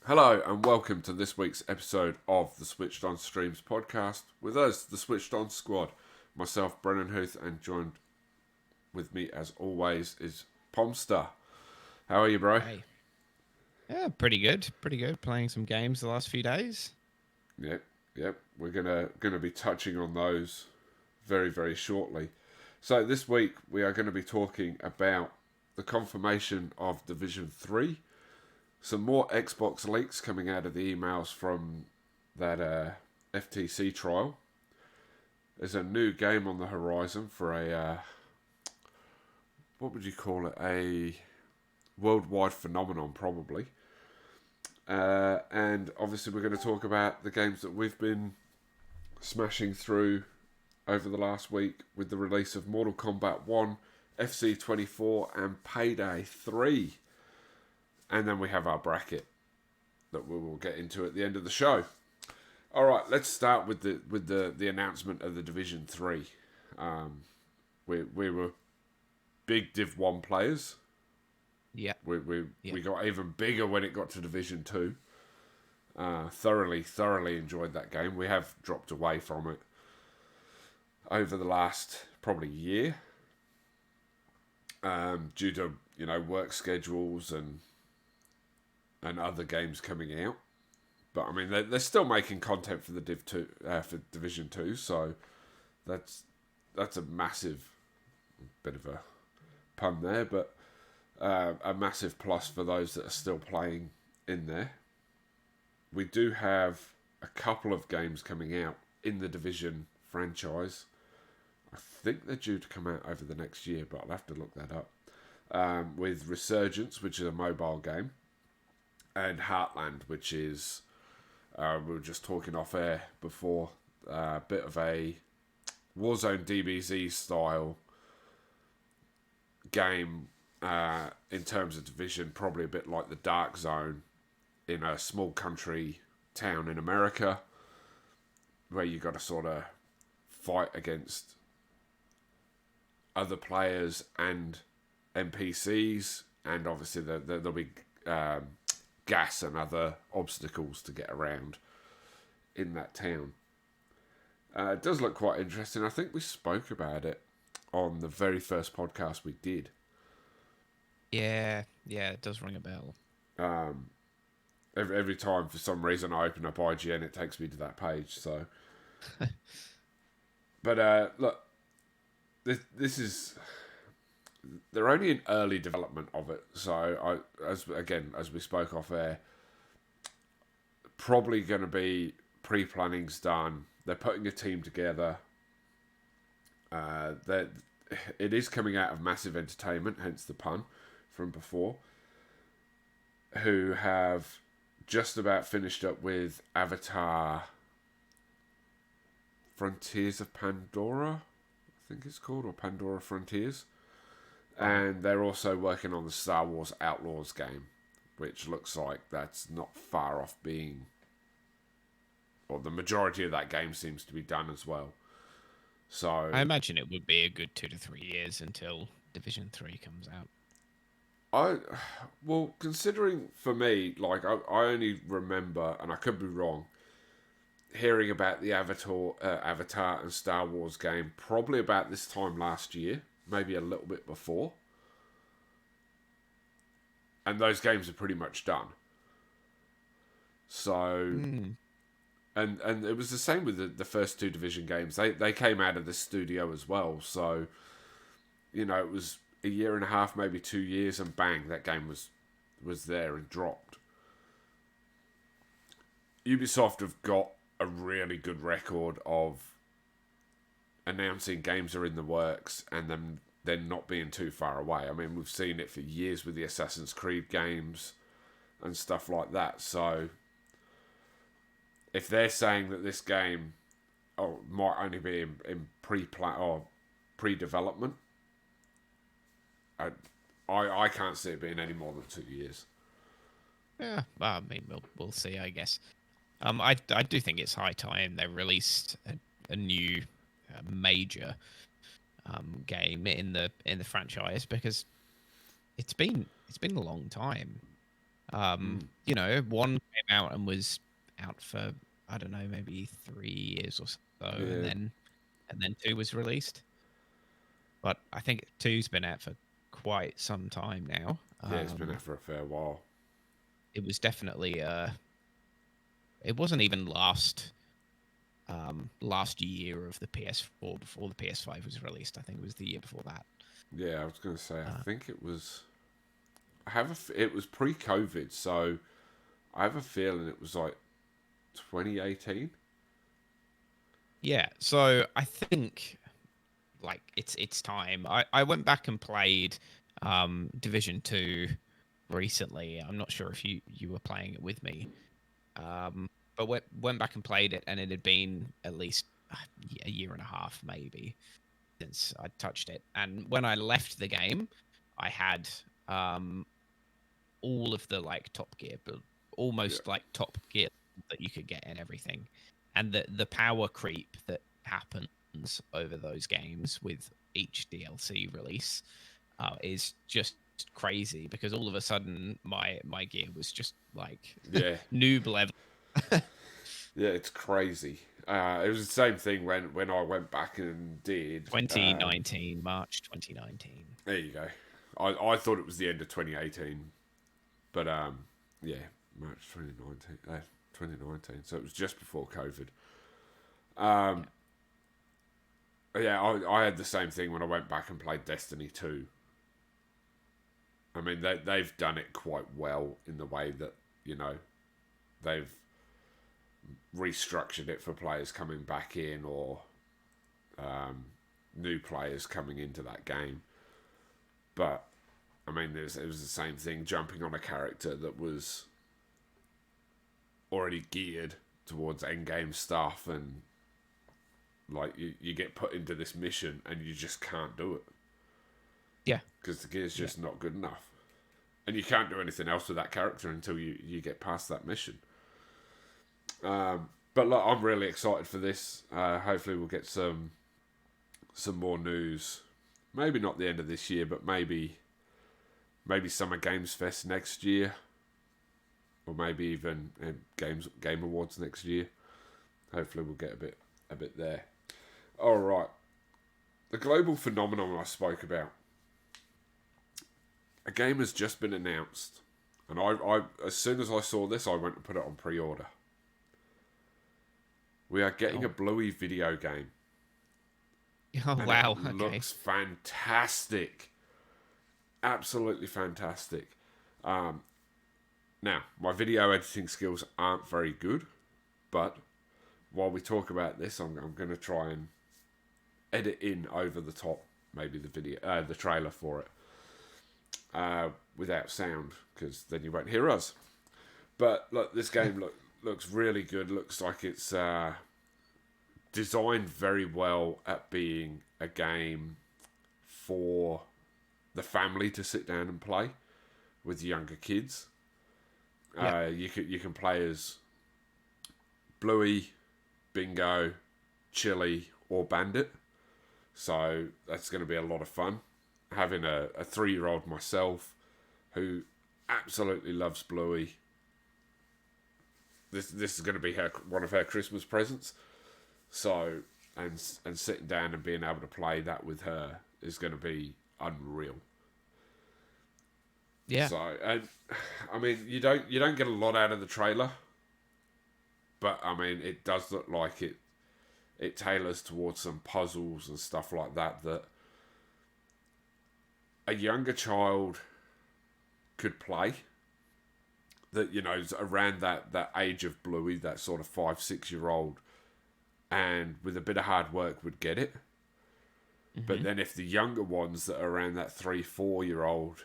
Hello and welcome to this week's episode of the Switched On Streams podcast. With us, the Switched On squad. Myself, Brennan Huth, and joined with me as always is Pomster. How are you, bro? Hey. Yeah, pretty good. Pretty good. Playing some games the last few days. Yep. We're gonna be touching on those very, very shortly. So this week we are going to be talking about the confirmation of Division 3. Some more Xbox leaks coming out of the emails from that FTC trial. There's a new game on the horizon for a, what would you call it? A worldwide phenomenon, probably. And obviously we're going to talk about the games that we've been smashing through over the last week with the release of Mortal Kombat 1, FC24 and Payday 3. And then we have our bracket that we will get into at the end of the show. All right, let's start with the announcement of the Division 3. We were big Div 1 players. Yeah. We got even bigger when it got to Division 2. Thoroughly enjoyed that game. We have dropped away from it over the last probably year, due to work schedules and other games coming out. But I mean, they're still making content for the Div 2 for Division 2, so that's a massive bit of a pun there, but a massive plus for those that are still playing in there. We do have a couple of games coming out in the Division franchise. I think they're due to come out over the next year, but I'll have to look that up. With Resurgence, which is a mobile game, and Heartland, which is, we were just talking off air before, a bit of a Warzone DBZ style game in terms of division, probably a bit like the Dark Zone in a small country town in America, where you got to sort of fight against other players and NPCs, and obviously there'll be gas and other obstacles to get around in that town. It does look quite interesting. I think we spoke about it on the very first podcast we did. Yeah, it does ring a bell. Every time, for some reason, I open up IGN, it takes me to that page. So, but look, this is, they're only in early development of it. So as we spoke off air, probably going to be pre-planning's done. They're putting a team together. It is coming out of Massive Entertainment, hence the pun from before, who have just about finished up with Avatar Frontiers of Pandora, I think it's called, or Pandora Frontiers. And they're also working on the Star Wars Outlaws game, which looks like that's not far off being, or the majority of that game seems to be done as well. So I imagine it would be a good 2 to 3 years until Division 3 comes out. Well, considering for me, like I only remember, and I could be wrong, hearing about the Avatar and Star Wars game probably about this time last year, maybe a little bit before, and those games are pretty much done. So, and it was the same with the first two Division games. They came out of the studio as well, so it was a year and a half, maybe 2 years, and bang, that game was there and dropped. Ubisoft have got a really good record of announcing games are in the works and then not being too far away. I mean, we've seen it for years with the Assassin's Creed games and stuff like that. So if they're saying that this game might only be in pre-plan or pre-development, I can't see it being any more than 2 years. Yeah, well, I mean, we'll see, I guess. I do think it's high time they released a new major game in the franchise, because it's been a long time. You know, one came out and was out for, I don't know, maybe 3 years or so, Yeah, and then two was released. But I think two's been out for quite some time now. yeah, it's been out for a fair while. It was definitely it wasn't even last year of the PS4 before the PS5 was released. I think it was the year before that. Yeah, I was going to say, I Uh, think it was. It was pre-COVID, so I have a feeling it was like 2018. yeah, so I think like it's time. I went back and played Division 2 recently. I'm not sure if you were playing it with me. But went back and played it, and it had been at least a year and a half maybe since I touched it. And when I left the game, I had um all of the like Top Gear, but Yeah, almost like Top Gear that you could get and everything. And the power creep that happens over those games with each DLC release is just crazy, because all of a sudden my gear was just like yeah, noob level. yeah. It's crazy. It was the same thing when I went back and did. 2019, March 2019. There you go. I thought it was the end of 2018, but yeah, March 2019. 2019. So it was just before COVID. Yeah. Yeah, I had the same thing when I went back and played Destiny 2. I mean, they've done it quite well in the way that, you know, they've restructured it for players coming back in, or new players coming into that game. But, I mean, it was the same thing, jumping on a character that was already geared towards endgame stuff, and like you get put into this mission and you just can't do it Yeah. because the gear's Yeah. just not good enough, and you can't do anything else with that character until you get past that mission. But look, I'm really excited for this. Hopefully we'll get some more news. Maybe not the end of this year, but maybe Summer Games Fest next year, or maybe even Game Awards next year. Hopefully we'll get a bit there. All right, the global phenomenon I spoke about. A game has just been announced, and I as soon as I saw this, I went and put it on pre-order. We are getting Oh. a Bluey video game, Oh and it wow. Okay. looks fantastic. Absolutely fantastic. Now, my video editing skills aren't very good, but while we talk about this, I'm going to try and edit in over the top, maybe the trailer for it, without sound, because then you won't hear us. But look, this game looks really good. Looks like it's designed very well at being a game for the family to sit down and play with younger kids. Yeah. You can play as Bluey, Bingo, Chili, or Bandit. So that's going to be a lot of fun. Having a 3-year-old myself who absolutely loves Bluey. This is going to be one of her Christmas presents. So and sitting down and being able to play that with her is going to be unreal. Yeah. So, and I mean, you don't get a lot out of the trailer, but I mean, it does look like it tailors towards some puzzles and stuff like that a younger child could play. That, you know, is around that age of Bluey, that sort of 5-6-year-old, and with a bit of hard work would get it. But then if the younger ones that are around that 3-4-year-old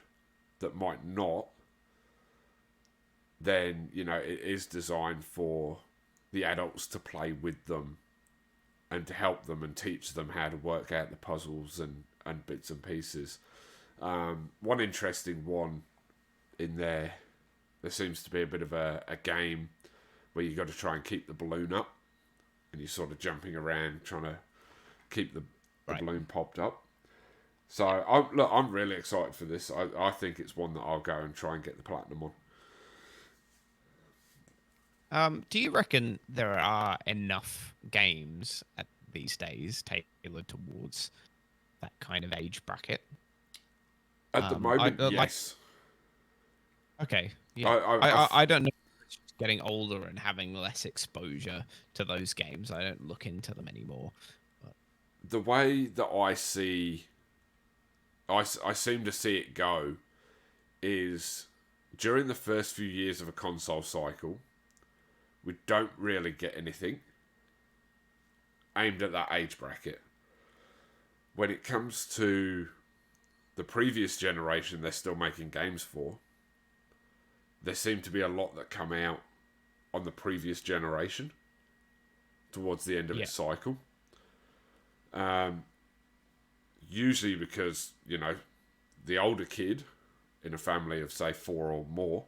that might not, then, you know, it is designed for the adults to play with them and to help them and teach them how to work out the puzzles and bits and pieces. One interesting one in there seems to be a bit of a game where you got to try and keep the balloon up, and you're sort of jumping around trying to keep the Right. balloon popped up. So I'm really excited for this. I think it's one that I'll go and try and get the platinum on. Do you reckon there are enough games these days tailored towards that kind of age bracket? At the I moment, like. yes. Okay, yeah. I've I don't know if it's just getting older and having less exposure to those games. I don't look into them anymore. But, the way that I see, I seem to see it go is during the first few years of a console cycle, we don't really get anything aimed at that age bracket. When it comes to the previous generation, they're still making games for. There seem to be a lot that come out on the previous generation towards the end of yeah, its cycle. Um, Usually because, the older kid in a family of, say, four or more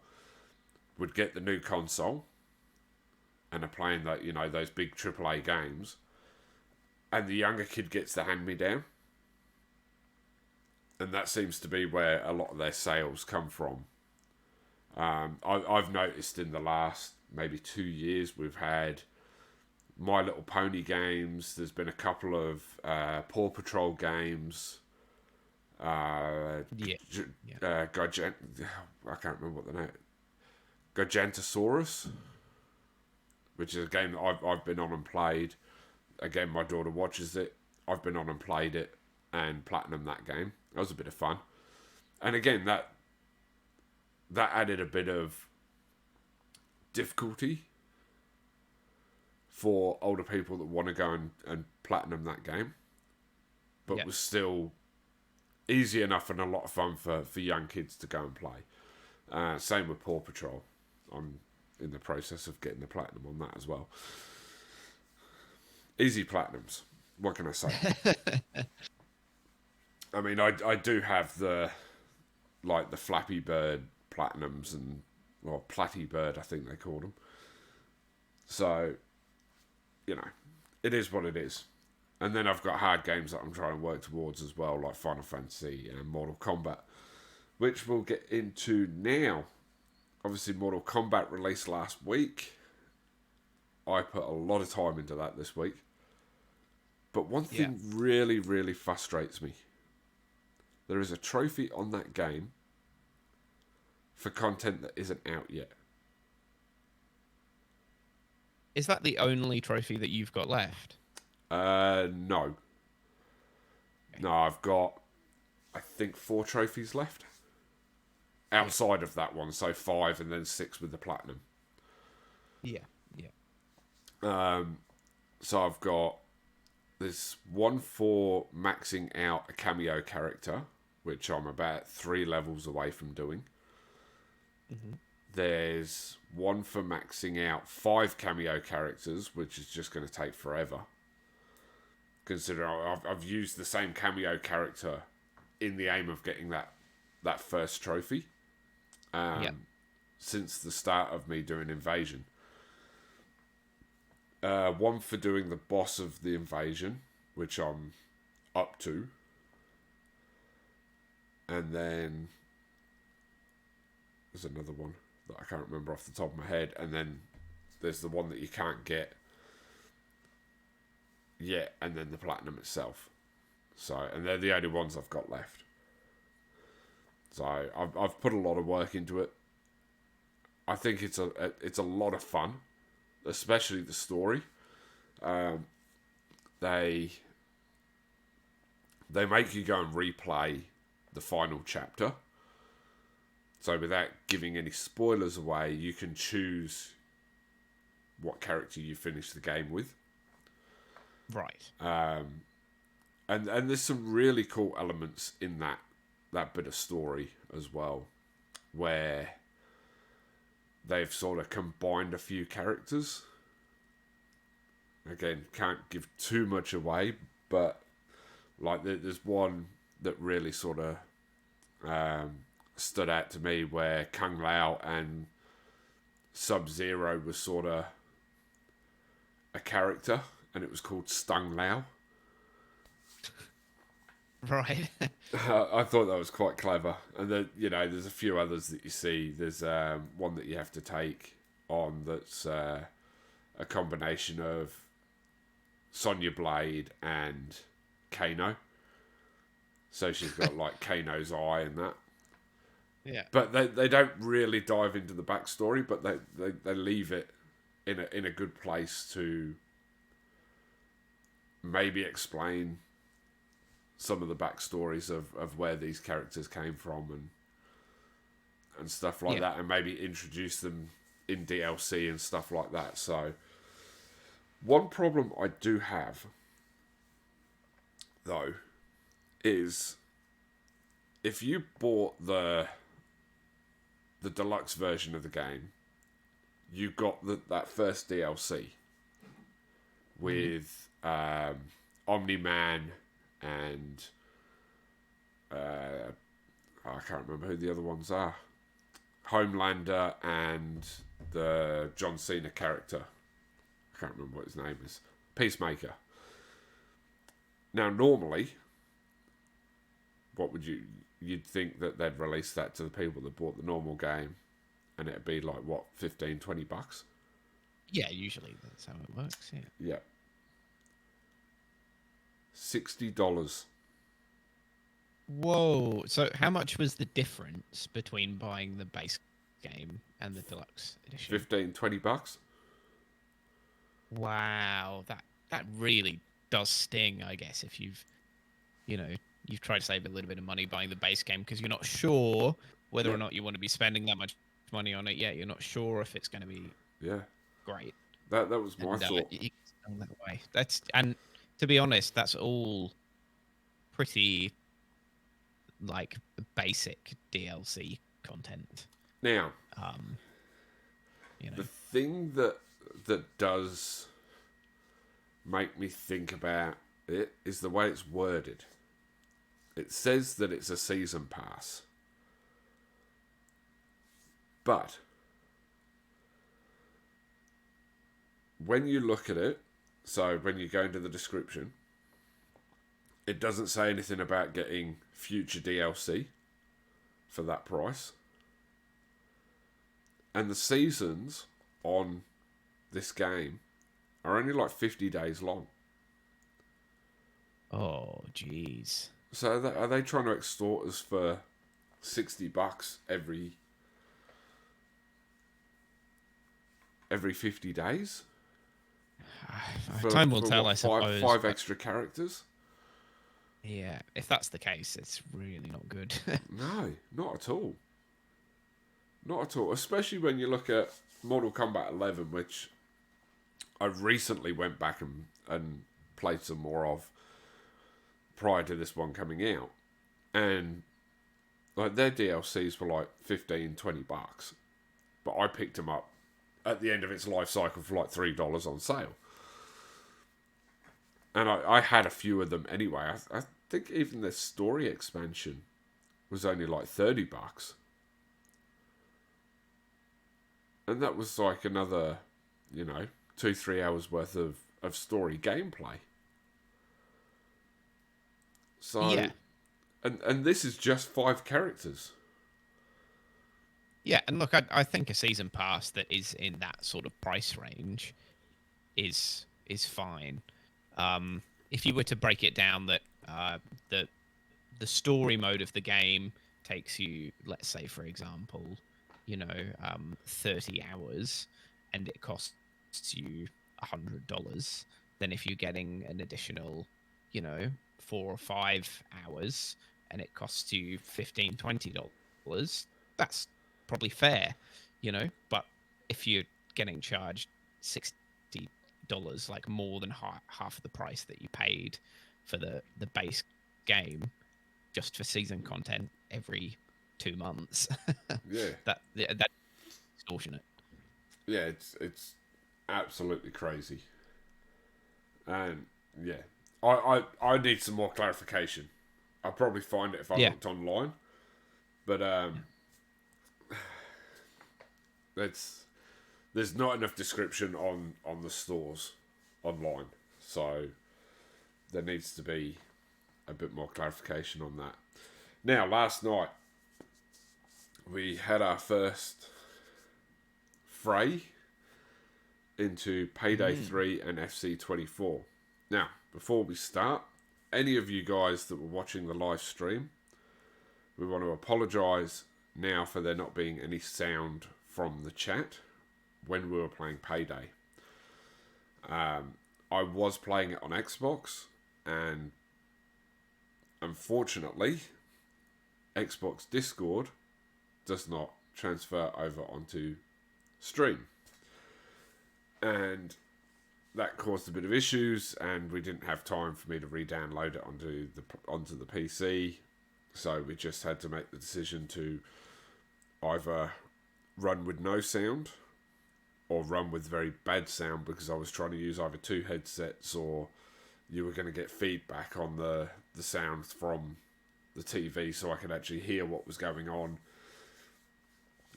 would get the new console and are playing that, those big AAA games, and the younger kid gets the hand-me-down. And that seems to be where a lot of their sales come from. I've noticed in the last maybe 2 years we've had My Little Pony games. There's been a couple of Paw Patrol games. yeah, yeah, I can't remember what the name. Gigantosaurus, which is a game that I've been on and played. Again, my daughter watches it. I've been on and played it and platinum that game. That was a bit of fun. And again, that added a bit of difficulty for older people that want to go and platinum that game, but yeah. was still easy enough and a lot of fun for young kids to go and play. Same with Paw Patrol. I'm in the process of getting the platinum on that as well. Easy platinums. What can I say? I mean, I do have the Flappy Bird platinums or Platty Bird, I think they called them. So, it is what it is. And then I've got hard games that I'm trying to work towards as well, like Final Fantasy and Mortal Kombat, which we'll get into now. Obviously, Mortal Kombat released last week. I put a lot of time into that this week. But one thing really, really frustrates me. There is a trophy on that game for content that isn't out yet. Is that the only trophy that you've got left? No. No, I've got, I think, 4 trophies left. Outside of that one, so 5 and then 6 with the platinum. Yeah, yeah. So I've got this one for maxing out a cameo character, which I'm about 3 levels away from doing. Mm-hmm. There's one for maxing out 5 cameo characters, which is just going to take forever. Considering I've used the same cameo character in the aim of getting that first trophy since the start of me doing Invasion. One for doing the boss of the Invasion, which I'm up to. And then there's another one that I can't remember off the top of my head. And then there's the one that you can't get yet, and then the platinum itself. So, and they're the only ones I've got left. So I've put a lot of work into it. I think it's a lot of fun, especially the story. They make you go and replay the final chapter. So without giving any spoilers away, you can choose what character you finish the game with. Right. And there's some really cool elements in that bit of story as well, where they've sort of combined a few characters. Again, can't give too much away, but like there's one that really sort of stood out to me, where Kung Lao and Sub-Zero was sort of a character, and it was called Stung Lao. Right. I thought that was quite clever. And then, there's a few others that you see. There's one that you have to take on that's a combination of Sonya Blade and Kano. So she's got like Kano's eye and that. Yeah. But they don't really dive into the backstory, but they leave it in a good place to maybe explain some of the backstories of where these characters came from and stuff like that, and maybe introduce them in DLC and stuff like that. So one problem I do have, though, is if you bought the deluxe version of the game, you got that first DLC with Omni-Man and I can't remember who the other ones are. Homelander and the John Cena character. I can't remember what his name is. Peacemaker. Now, normally, what would you'd think that they'd release that to the people that bought the normal game, and it'd be like, what, $15-20? Yeah, usually that's how it works, yeah. Yeah. $60. Whoa. So how much was the difference between buying the base game and the deluxe edition? $15-20? Wow. That really does sting, I guess, if you've tried to save a little bit of money buying the base game because you're not sure whether or not you want to be spending that much money on it yet. You're not sure if it's going to be great. That was my thought. That way. And to be honest, that's all pretty like basic DLC content. Now, the thing that does make me think about it is the way it's worded. It says that it's a season pass, but when you look at it, so when you go into the description, it doesn't say anything about getting future DLC for that price. And the seasons on this game are only like 50 days long. Oh, jeez. So are they trying to extort us for $60 every 50 days? Time will tell, I suppose. Five extra characters? Yeah, if that's the case, it's really not good. No, not at all. Not at all. Especially when you look at Mortal Kombat 11, which I recently went back and played some more of prior to this one coming out. And like their DLCs were like $15-20. But I picked them up at the end of its life cycle for like $3 on sale. And I had a few of them anyway. I think even the story expansion was only like $30. And that was like another, 2-3 hours worth of story gameplay. So, yeah. And this is just 5 characters. Yeah, and look, I think a season pass that is in that sort of price range is fine. If you were to break it down, that the story mode of the game takes you, let's say, for example, 30 hours, and it costs you $100. Then if you're getting an additional, 4 or 5 hours, and it costs you $15-20, that's probably fair, But if you're getting charged $60, like more than half of the price that you paid for the base game, just for season content every 2 months, Yeah, that's extortionate. Yeah, it's absolutely crazy. And yeah, I need some more clarification. I'll probably find it if I looked online, but there's not enough description on the stores online, so there needs to be a bit more clarification on that. Now, last night we had our first fray into Payday 3 and FC24. Now, before we start, any of you guys that were watching the live stream, we want to apologise now for there not being any sound from the chat when we were playing Payday. I was playing it on Xbox, and unfortunately, Xbox Discord does not transfer over onto Stream. And that caused a bit of issues, and we didn't have time for me to re-download it onto the PC. So we just had to make the decision to either run with no sound or run with very bad sound, because I was trying to use either two headsets, or you were going to get feedback on the sounds from the TV so I could actually hear what was going on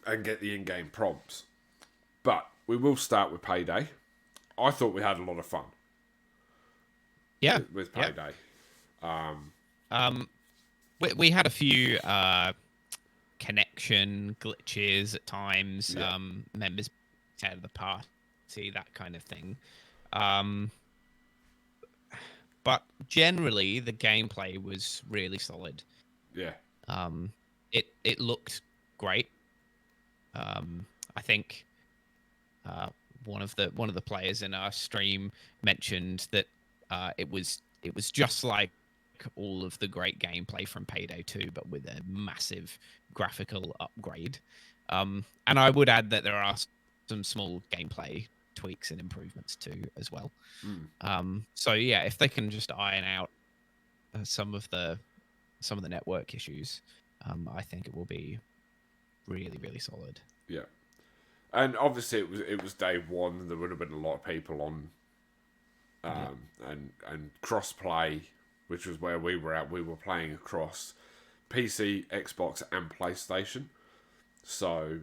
and get the in-game prompts. But we will start with Payday. I thought we had a lot of fun. Yeah. With Payday. Yeah. We had a few connection glitches at times. Yeah. Members out of the party, that kind of thing. But generally, the gameplay was really solid. Yeah. It looked great. I think one of the players in our stream mentioned that it was just like all of the great gameplay from Payday 2, but with a massive graphical upgrade. And I would add that there are some small gameplay tweaks and improvements too as well. So yeah, if they can just iron out some of the network issues, I think it will be really, really solid. Yeah. And obviously it was day one, and there would have been a lot of people on and cross play, which was where we were at. We were playing across PC, Xbox and PlayStation. So,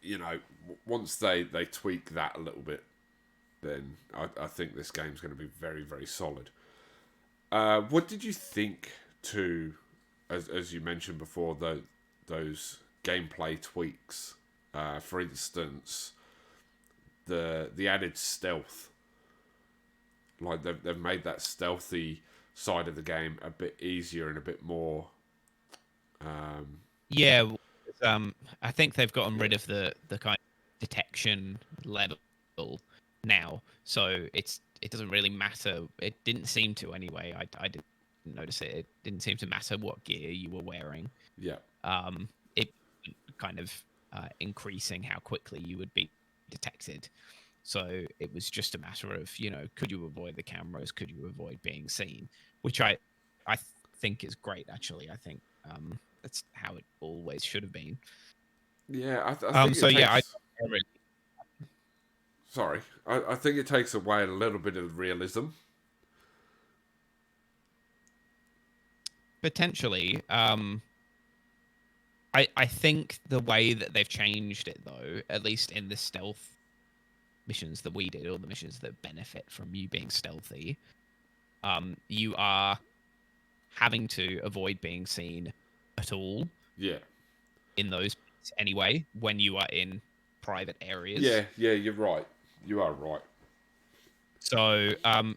you know, once they tweak that a little bit, then I think this game's going to be very, very solid. What did you think to, as you mentioned before, those gameplay tweaks? For instance, the added stealth. Like they've made that stealthy side of the game a bit easier and a bit more. Yeah, I think they've gotten rid of the kind of detection level now, so it doesn't really matter. It didn't seem to anyway. I didn't notice it. It didn't seem to matter what gear you were wearing. Yeah. It kind of increasing how quickly you would be detected. So it was just a matter of, you know, could you avoid the cameras? Could you avoid being seen? Which I think is great, actually. I think that's how it always should have been. Yeah, I think so it takes... yeah, Sorry, I think it takes away a little bit of realism. Potentially. I think the way that they've changed it, though, at least in the stealth missions that we did, or the missions that benefit from you being stealthy, you are having to avoid being seen at all. Yeah. In those anyway, when you are in private areas. Yeah, you're right. You are right. So,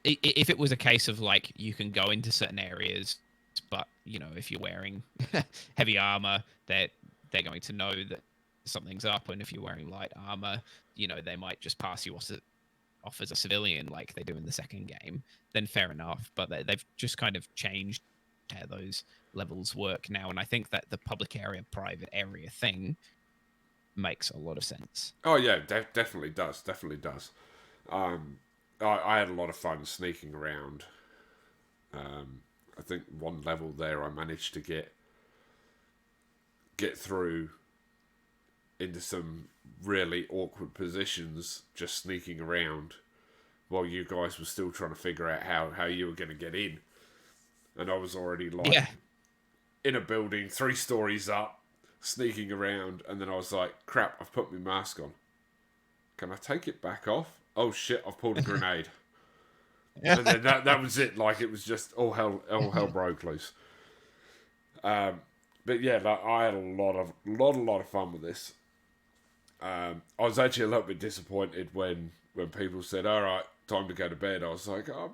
if it was a case of like you can go into certain areas, but you know, if you're wearing heavy armor, they're going to know that something's up, and if you're wearing light armor, you know, they might just pass you off as a civilian like they do in the second game. Then fair enough, but they've just kind of changed how those levels work now, and I think that the public area, private area thing makes a lot of sense. Oh yeah, definitely does. I had a lot of fun sneaking around. I think one level there I managed to get through into some really awkward positions just sneaking around while you guys were still trying to figure out how you were going to get in. And I was already like in a building 3 stories up, sneaking around, and then I was like, crap, I've put my mask on. Can I take it back off? Oh shit, I've pulled a grenade. And then that was it. Like, it was just all hell broke loose. But yeah, like, I had a lot of fun with this. I was actually a little bit disappointed when people said, "All right, time to go to bed." I was like, "Oh,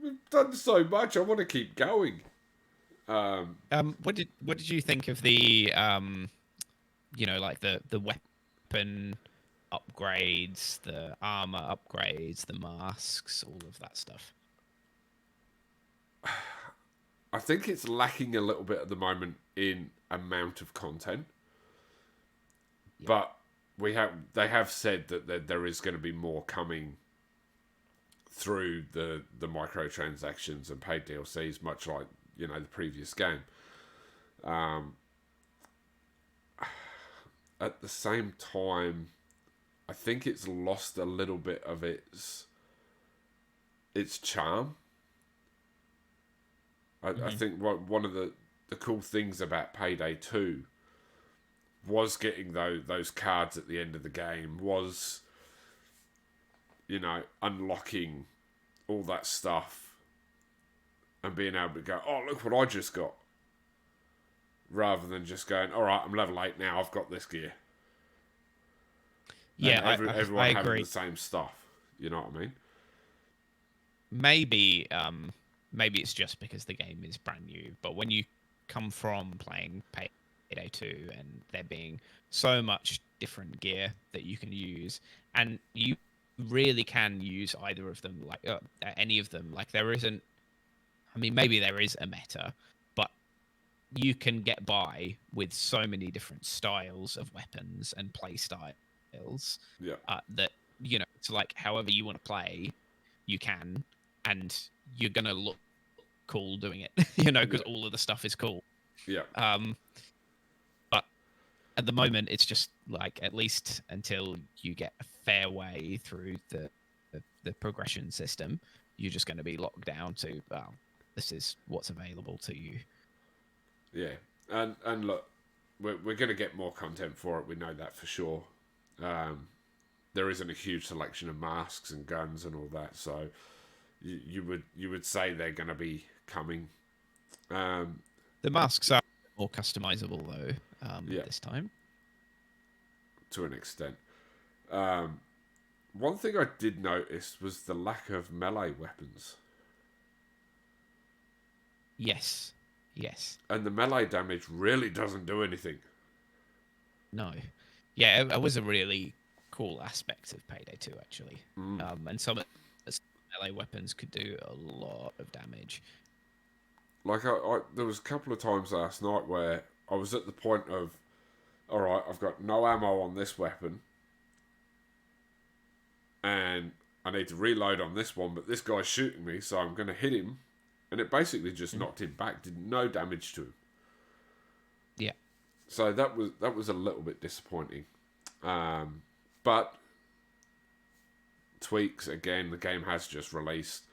we've done so much. I want to keep going." What did you think of the like the weapon upgrades, the armor upgrades, the masks, all of that stuff? I think it's lacking a little bit at the moment in amount of content, Yeah. but they have said that there is going to be more coming through the microtransactions and paid DLCs, much like the previous game. At the same time, I think it's lost a little bit of its charm. I think one of the cool things about Payday 2 was getting those cards at the end of the game, was unlocking all that stuff and being able to go, "Oh, look what I just got," rather than just going, "All right, I'm level 8 now, I've got this gear." Yeah, And everyone I having agree. the same stuff. You know what I mean? Maybe it's just because the game is brand new, but when you come from playing Payday 2 and there being so much different gear that you can use, and you really can use either of them, like any of them, like there isn't. I mean, maybe there is a meta, but you can get by with so many different styles of weapons and play styles Yeah, that it's like however you want to play, you can, and you're gonna look cool doing it, because yeah, all of the stuff is cool. yeah, Um, but at the moment, it's just like at least until you get a fair way through the progression system, you're just going to be locked down to, well, this is what's available to you. yeah. And look, we're going to get more content for it. We know that for sure. There isn't a huge selection of masks and guns and all that, so you would say they're going to be coming. Um, The masks are more customizable though, yeah, this time. to an extent. Um, One thing I did notice was the lack of melee weapons, Yes, yes, and the melee damage really doesn't do anything. no, yeah, it was a really cool aspect of Payday 2 actually, Mm. and some of the melee weapons could do a lot of damage. Like there was a couple of times last night where I was at the point of, all right, I've got no ammo on this weapon, and I need to reload on this one, but this guy's shooting me, so I'm going to hit him, and it basically just Mhm. knocked him back, did no damage to him. Yeah. So that was a little bit disappointing, but tweaks again. The game has just released.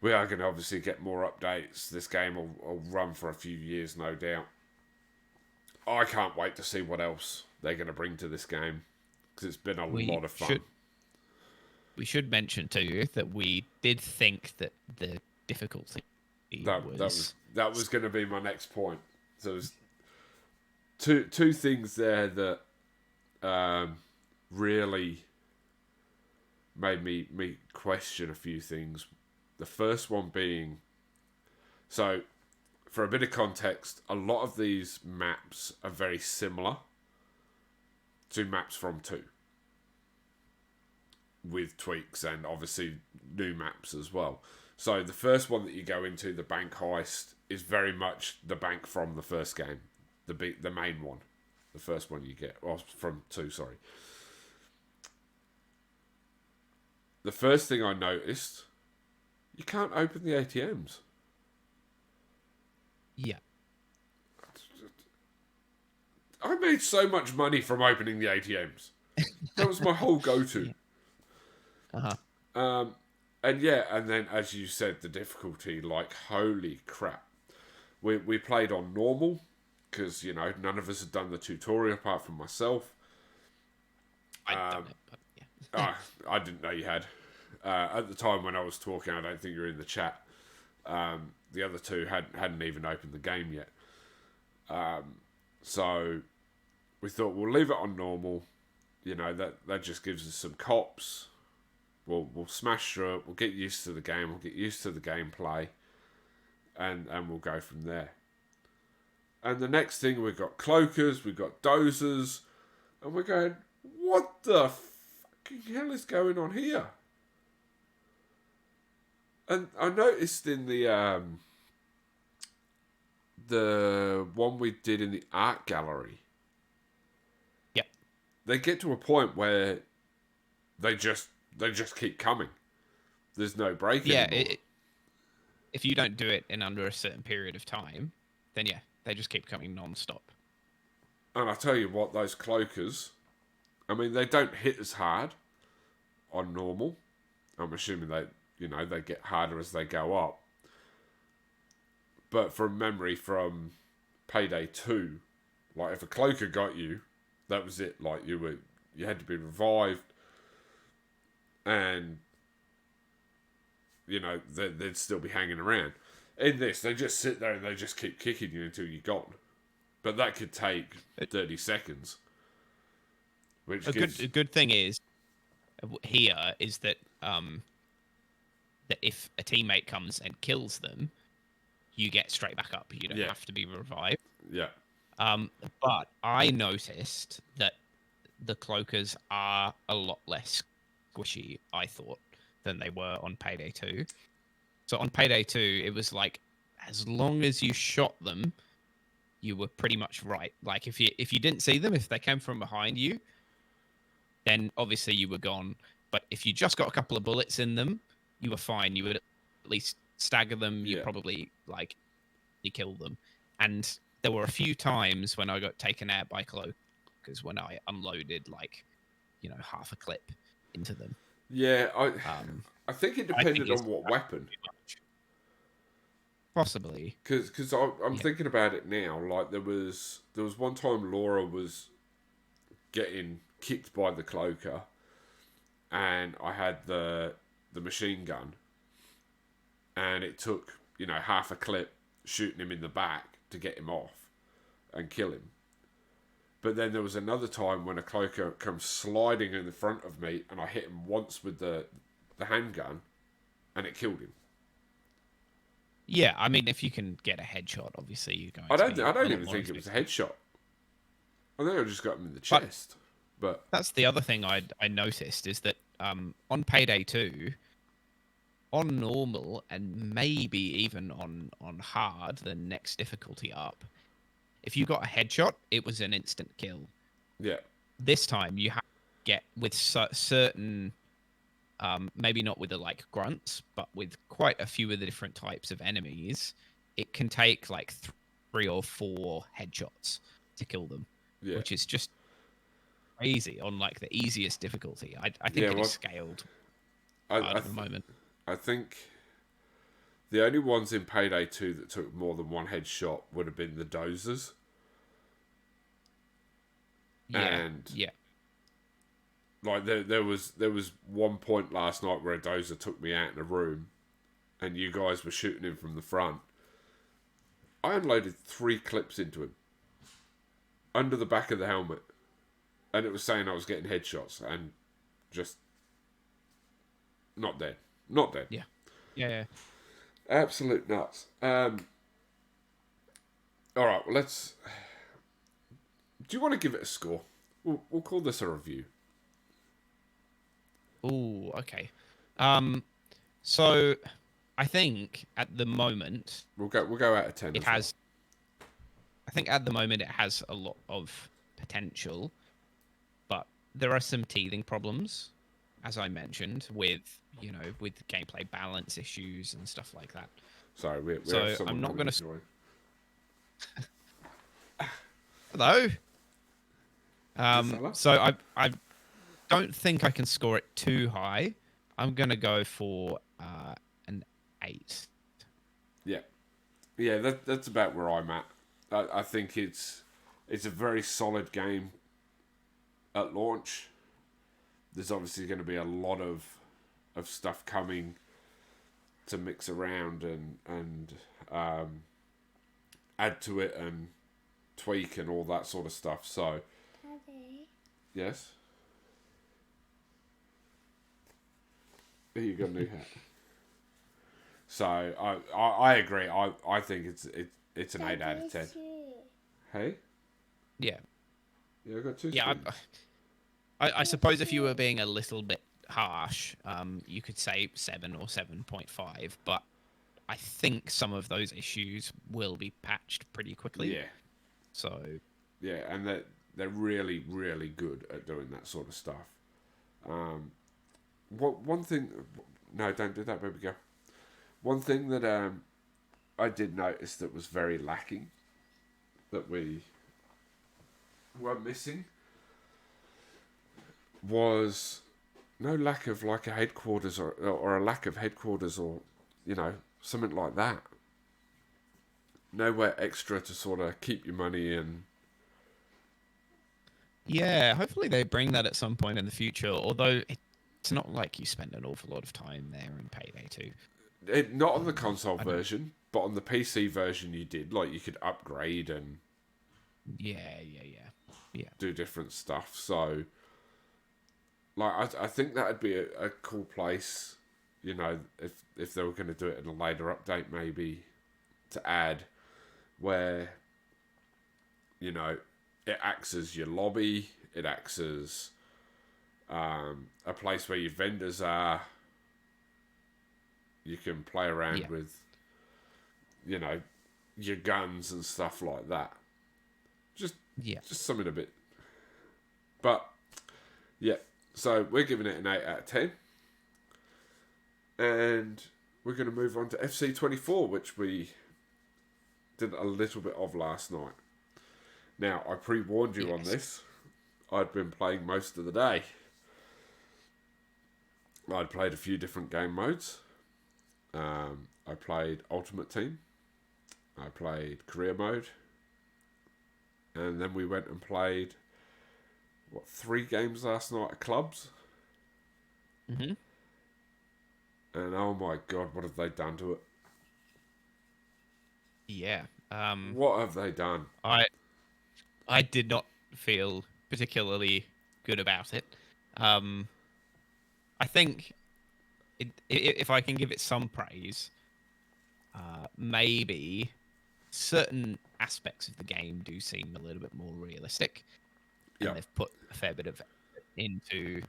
We are going to obviously get more updates. This game will run for a few years, no doubt. I can't wait to see what else they're going to bring to this game because it's been a We lot of fun. should mention too that we did think that the difficulty was That was going to be my next point. So there's two things there that really made me question a few things. The first one being, so for a bit of context, a lot of these maps are very similar to maps from 2, with tweaks and obviously new maps as well. So the first one that you go into, the bank heist, is very much the bank from the first game, the main one, the first one you get, or from 2, sorry. The first thing I noticed, you can't open the ATMs. yeah. I made so much money from opening the ATMs. That was my whole go-to. Yeah. Uh-huh. And yeah, and then as you said, the difficulty, like, holy crap. We played on normal, because, none of us had done the tutorial apart from myself. I'd done it, but yeah. I didn't know you had. At the time when I was talking, I don't think you were in the chat. The other two hadn't even opened the game yet. So we thought we'll leave it on normal. You know, that just gives us some cops. We'll smash through it. We'll get used to the game. We'll get used to the gameplay, and we'll go from there. And the next thing, we've got cloakers, we've got dozers, and we're going, what the fucking hell is going on here? And I noticed in the one we did in the art gallery, Yep. they get to a point where they just keep coming. There's no break anymore. If you don't do it in under a certain period of time, then yeah, they just keep coming non-stop. And I tell you what, those cloakers, I mean, they don't hit as hard on normal. I'm assuming they get harder as they go up. But from memory from Payday 2, like if a cloaker got you, that was it. Like you had to be revived, and they'd still be hanging around. In this, they just sit there and they just keep kicking you until you're gone. But that could take 30 seconds. Which a good thing is here is that that if a teammate comes and kills them, you get straight back up. You don't have to be revived. Yeah. But I noticed that the cloakers are a lot less squishy, I thought, than they were on Payday 2. So on Payday 2, it was like, as long as you shot them, you were pretty much right. Like if you didn't see them, if they came from behind you, then obviously you were gone. But if you just got a couple of bullets in them, you were fine. You would at least stagger them. You probably you kill them. And there were a few times when I got taken out by cloakers when I unloaded half a clip into them. Yeah, I think it depended on what weapon. Possibly. Because I'm thinking about it now. Like there was one time Laura was getting kicked by the cloaker, and I had the machine gun, and it took half a clip shooting him in the back to get him off and kill him. But then there was another time when a cloaker comes sliding in the front of me, and I hit him once with the handgun, and it killed him. Yeah, I mean, if you can get a headshot, obviously you're going. I don't even think it was a headshot. I think I just got him in the chest. But that's the other thing I noticed is that on Payday 2, on normal and maybe even on hard, the next difficulty up, if you got a headshot, it was an instant kill. Yeah. This time you have to get with certain. Maybe not with the grunts, but with quite a few of the different types of enemies, it can take 3 or 4 headshots to kill them, which is just crazy on the easiest difficulty. I think it is scaled at the moment. I think the only ones in Payday 2 that took more than one headshot would have been the dozers. Yeah. Like there was one point last night where a dozer took me out in a room, and you guys were shooting him from the front. I unloaded 3 clips into him under the back of the helmet, and it was saying I was getting headshots, and just not dead. Yeah. Absolute nuts. All right, well let's. Do you want to give it a score? We'll call this a review. Oh, okay. So I think at the moment we'll go out of 10. It has. I think at the moment it has a lot of potential, but there are some teething problems, as I mentioned, with gameplay balance issues and stuff like that. Sorry, we so have someone I'm not going to. Hello. So I don't think I can score it too high. I'm going to go for an 8. Yeah, that's about where I'm at. I think it's a very solid game at launch. There's obviously going to be a lot of stuff coming to mix around and add to it and tweak and all that sort of stuff. So Yes. You got a new hat. So I agree. I think it's an 8 out of 10. Hey. Yeah. Yeah, I got two Yeah. spoons. I suppose if you were being a little bit harsh, you could say 7 or 7.5, but I think some of those issues will be patched pretty quickly. Yeah. So Yeah, and they're really really good at doing that sort of stuff. One thing? No, don't do that, baby girl. One thing that I did notice that was very lacking, that we were missing, was no lack of like a headquarters or a lack of headquarters or something like that. Nowhere extra to sort of keep your money in. yeah, hopefully they bring that at some point in the future. Although it's not like you spend an awful lot of time there in Payday 2. Not on the console I don't. version, but on the PC version you did. Like you could upgrade and Yeah. do different stuff. So, like, I think that'd be a cool place. If they were going to do it in a later update, maybe to add where it acts as your lobby. It acts as a place where your vendors are. You can play around Yeah. with, your guns and stuff like that. Just Yeah. something a bit. But yeah, so we're giving it an 8 out of 10, and we're going to move on to FC24, which we did a little bit of last night. Now, I pre-warned you on this. I'd been playing most of the day. I'd played a few different game modes. I played Ultimate Team. I played Career Mode. And then we went and played, 3 games last night at clubs? Mm-hmm. And oh my god, what have they done to it? Yeah. What have they done? I did not feel particularly good about it. I think if I can give it some praise, maybe certain aspects of the game do seem a little bit more realistic, Yeah. and they've put a fair bit of effort into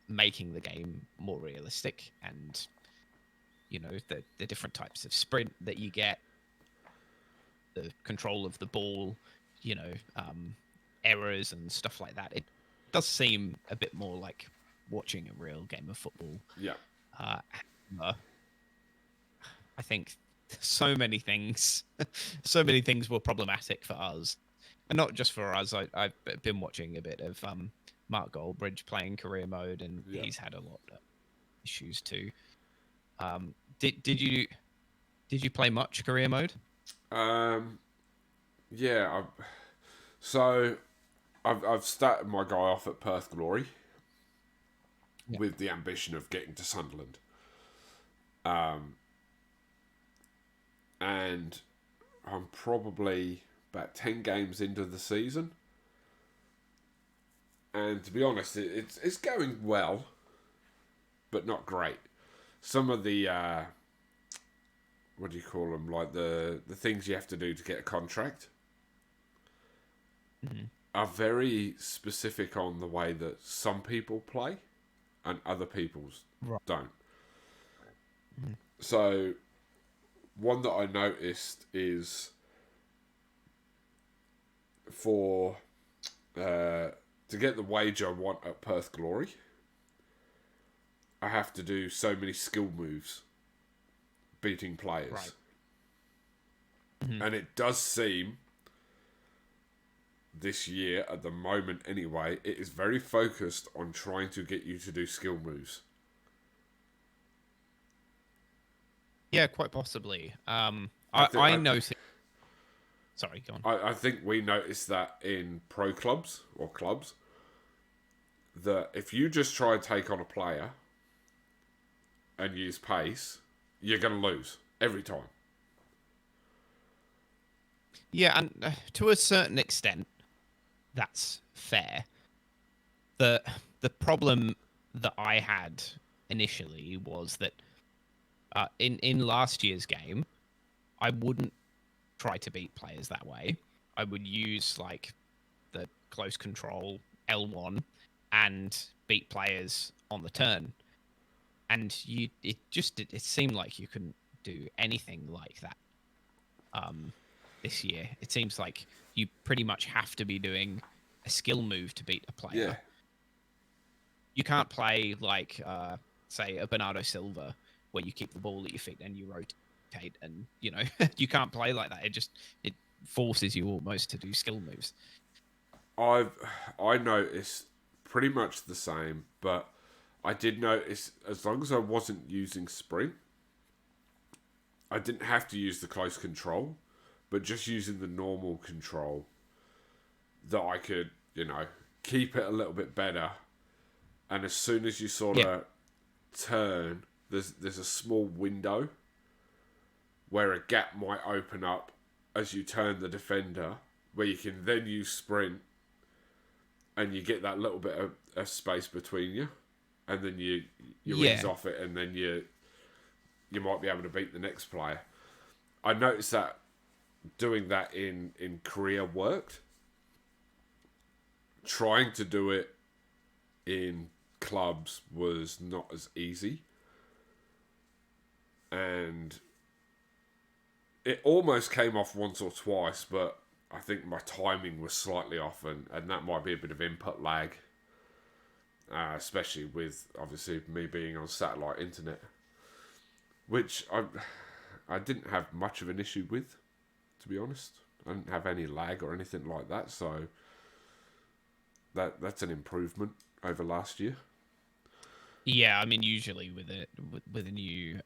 making the game more realistic, and the different types of sprint that you get, the control of the ball, you know, errors and stuff like that. It does seem a bit more like watching a real game of football. Yeah. Uh, I think so many things, so many things were problematic for us, and not just for us. I've been watching a bit of Mark Goldbridge playing career mode, and Yeah. he's had a lot of issues too. Did you play much career mode? Yeah. I've started my guy off at Perth Glory with the ambition of getting to Sunderland. And I'm probably about 10 games into the season. And to be honest, it's going well, but not great. Some of the what do you call them? Like the things you have to do to get a contract are very specific on the way that some people play and other people's don't. So one that I noticed is for to get the wage I want at Perth Glory, I have to do so many skill moves beating players. Right. And it does seem this year, at the moment anyway, it is very focused on trying to get you to do skill moves. Yeah, quite possibly. I noticed. Sorry, go on. I think we noticed that in pro clubs or clubs, that if you just try and take on a player and use pace, you're going to lose every time. Yeah, and to a certain extent, that's fair. The problem that I had initially was that in last year's game, I wouldn't try to beat players that way. I would use like the close control L1 and beat players on the turn. And it seemed like you couldn't do anything like that this year. It seems like you pretty much have to be doing a skill move to beat a Yeah. player. You can't play like say a Bernardo Silva where you keep the ball at your feet and you rotate, and you can't play like that. It forces you almost to do skill moves. I noticed pretty much the same, but I did notice as long as I wasn't using sprint, I didn't have to use the close control, but just using the normal control, that I could, keep it a little bit better. And as soon as you sort of turn, there's a small window where a gap might open up as you turn the defender, where you can then use sprint, and you get that little bit of space between you, and then you ease off it, and then you might be able to beat the next player. I noticed that doing that in Korea worked. Trying to do it in clubs was not as easy, and it almost came off once or twice, but I think my timing was slightly off, and that might be a bit of input lag, especially with obviously me being on satellite internet, which I didn't have much of an issue with, to be honest. I didn't have any lag or anything like that, so that's an improvement over last year. Yeah, I mean, usually with a new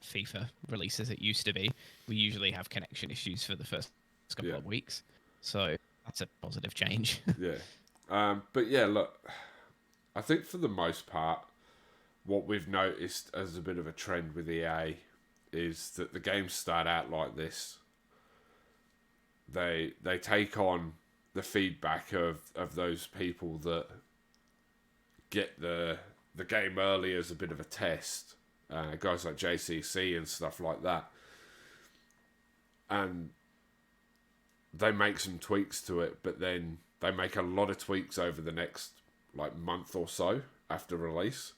FIFA release as it used to be, we usually have connection issues for the first couple of weeks. So that's a positive change. Yeah. But yeah, look, I think for the most part, what we've noticed as a bit of a trend with EA is that the games start out like this. They take on the feedback of those people that get the game early as a bit of a test. Guys like JCC and stuff like that. And they make some tweaks to it, but then they make a lot of tweaks over the next month or so after release,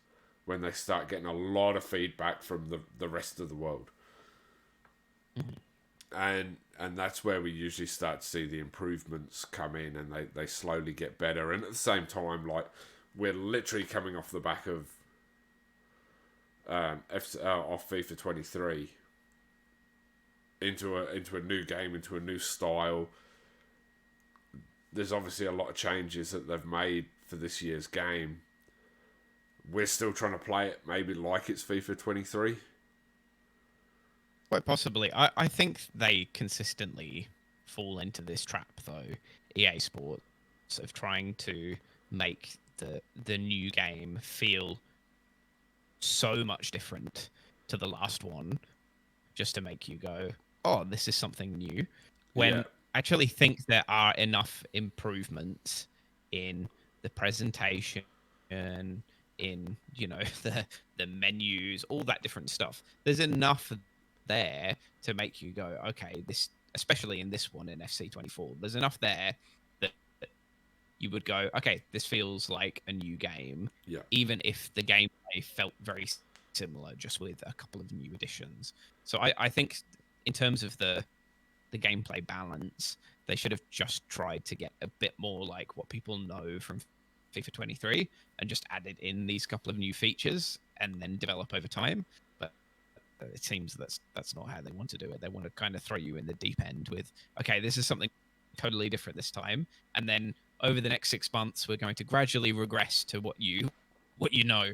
when they start getting a lot of feedback from the rest of the world. And that's where we usually start to see the improvements come in, and they slowly get better. And at the same time, we're literally coming off the back of off FIFA 23 into a new game, into a new style. There's obviously a lot of changes that they've made for this year's game. We're still trying to play it maybe like it's FIFA 23. Quite possibly. I think they consistently fall into this trap, though, EA Sports, of trying to make the new game feel so much different to the last one, just to make you go, oh, this is something new. When I actually think there are enough improvements in the presentation, in the menus, all that different stuff. There's enough there to make you go, okay, this, especially in this one in FC24, there's enough there that you would go, okay, this feels like a new game, even if the gameplay felt very similar, just with a couple of new additions. So I think in terms of the gameplay balance, they should have just tried to get a bit more like what people know from FIFA 23 and just added in these couple of new features and then develop over time. But it seems that's not how they want to do it. They want to kind of throw you in the deep end with, okay, this is something totally different this time, and then over the next 6 months we're going to gradually regress to what you know.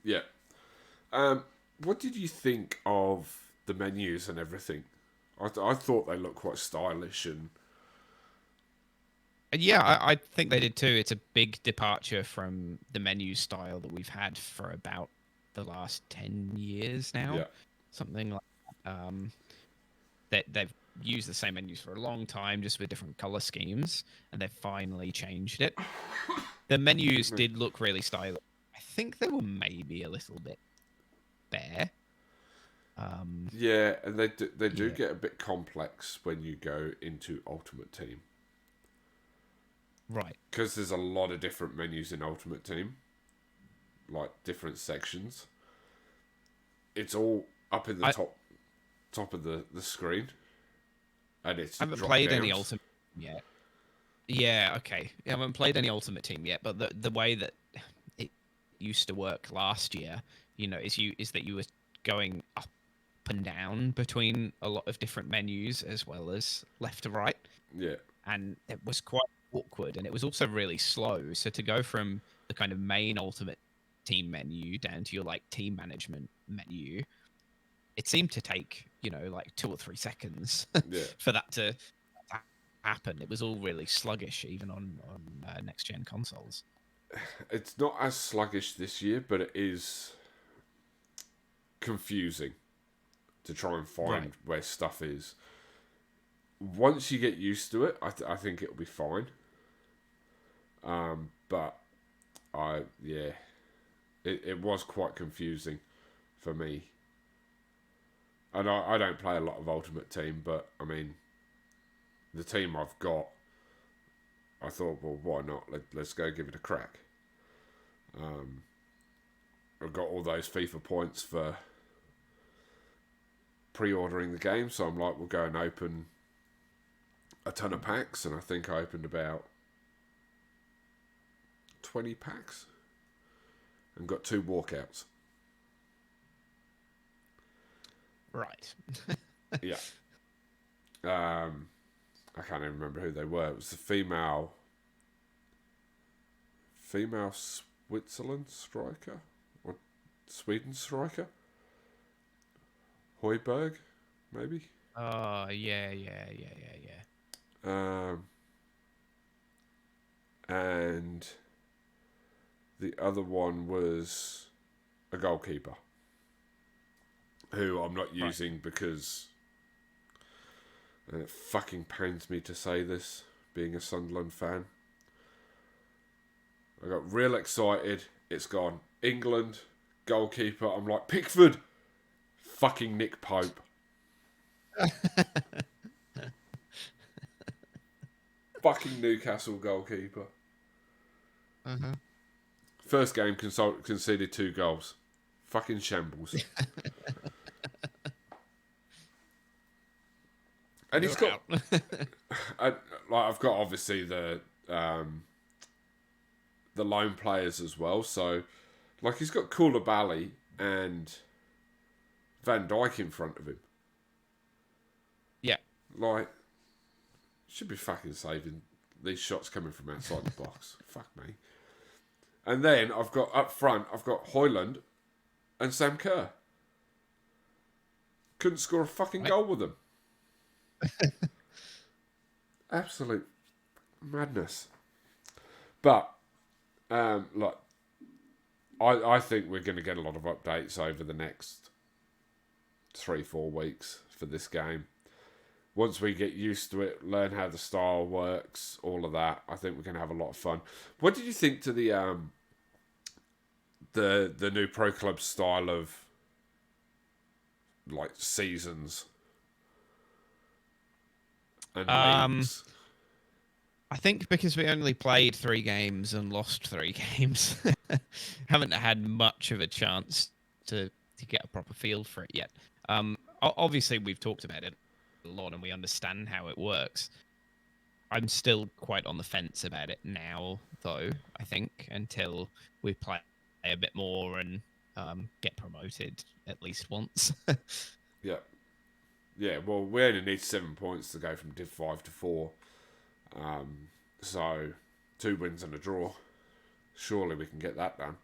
Yeah. What did you think of the menus and everything? I thought they looked quite stylish, and yeah, I think they did too. It's a big departure from the menu style that we've had for about the last 10 years now. Yeah. Something like that. They've used the same menus for a long time, just with different color schemes, and they've finally changed it. The menus did look really stylish. I think they were maybe a little bit bare. Yeah, and they do Yeah. get a bit complex when you go into Ultimate Team, Right. because there's a lot of different menus in Ultimate Team, like different sections. It's all up in the I top of the screen, and it's haven't drop played any downs. Ultimate yet. Yeah, okay. I haven't played any Ultimate Team yet, but the way that it used to work last year, is that you were going up and down between a lot of different menus as well as left to right, Yeah, and it was quite awkward, and it was also really slow. So to go from the kind of main Ultimate Team menu down to your like team management menu, it seemed to take like 2 or 3 seconds yeah. for that to happen. It was all really sluggish, even on next gen consoles. It's not as sluggish this year, but it is confusing to try and Right. find where stuff is. Once you get used to it, I think it'll be fine. But yeah, it was quite confusing for me. And I don't play a lot of Ultimate Team, but I mean, the team I've got, I thought, well, why not? Let's go give it a crack. I've got all those FIFA points for pre-ordering the game, so I'm like, we'll go and open a ton of packs, and I think I opened about 20 packs and got 2 walkouts. Right. Yeah. I can't even remember who they were. It was the female Switzerland striker or Sweden striker, Hoiberg, maybe. Oh, yeah. And the other one was a goalkeeper who I'm not Right. using because, and it fucking pains me to say this, being a Sunderland fan. I got real excited. It's gone England goalkeeper. I'm like, Pickford, fucking Nick Pope, fucking Newcastle goalkeeper. Uh-huh. First game conceded 2 goals. Fucking shambles. And he's You're got, out. I've got obviously the lone players as well. So, like, he's got Koulibaly and Van Dijk in front of him. Yeah. Like, should be fucking saving these shots coming from outside the box. Fuck me. And then I've got up front, I've got Hoyland and Sam Kerr. Couldn't score a fucking Right. goal with them. Absolute madness. But, look, I think we're going to get a lot of updates over the next 3-4 weeks for this game. Once we get used to it, learn how the style works, all of that, I think we're going to have a lot of fun. What did you think to the new Pro Club style of like seasons and Um, leagues? I think because we only played 3 games and lost 3 games, haven't had much of a chance to get a proper feel for it yet. Obviously we've talked about it a lot and we understand how it works. I'm still quite on the fence about it now, though. I think until we play a bit more and get promoted at least once. Yeah. Yeah, well, we only need 7 points to go from Div 5 to 4. So, 2 wins and a draw. Surely we can get that done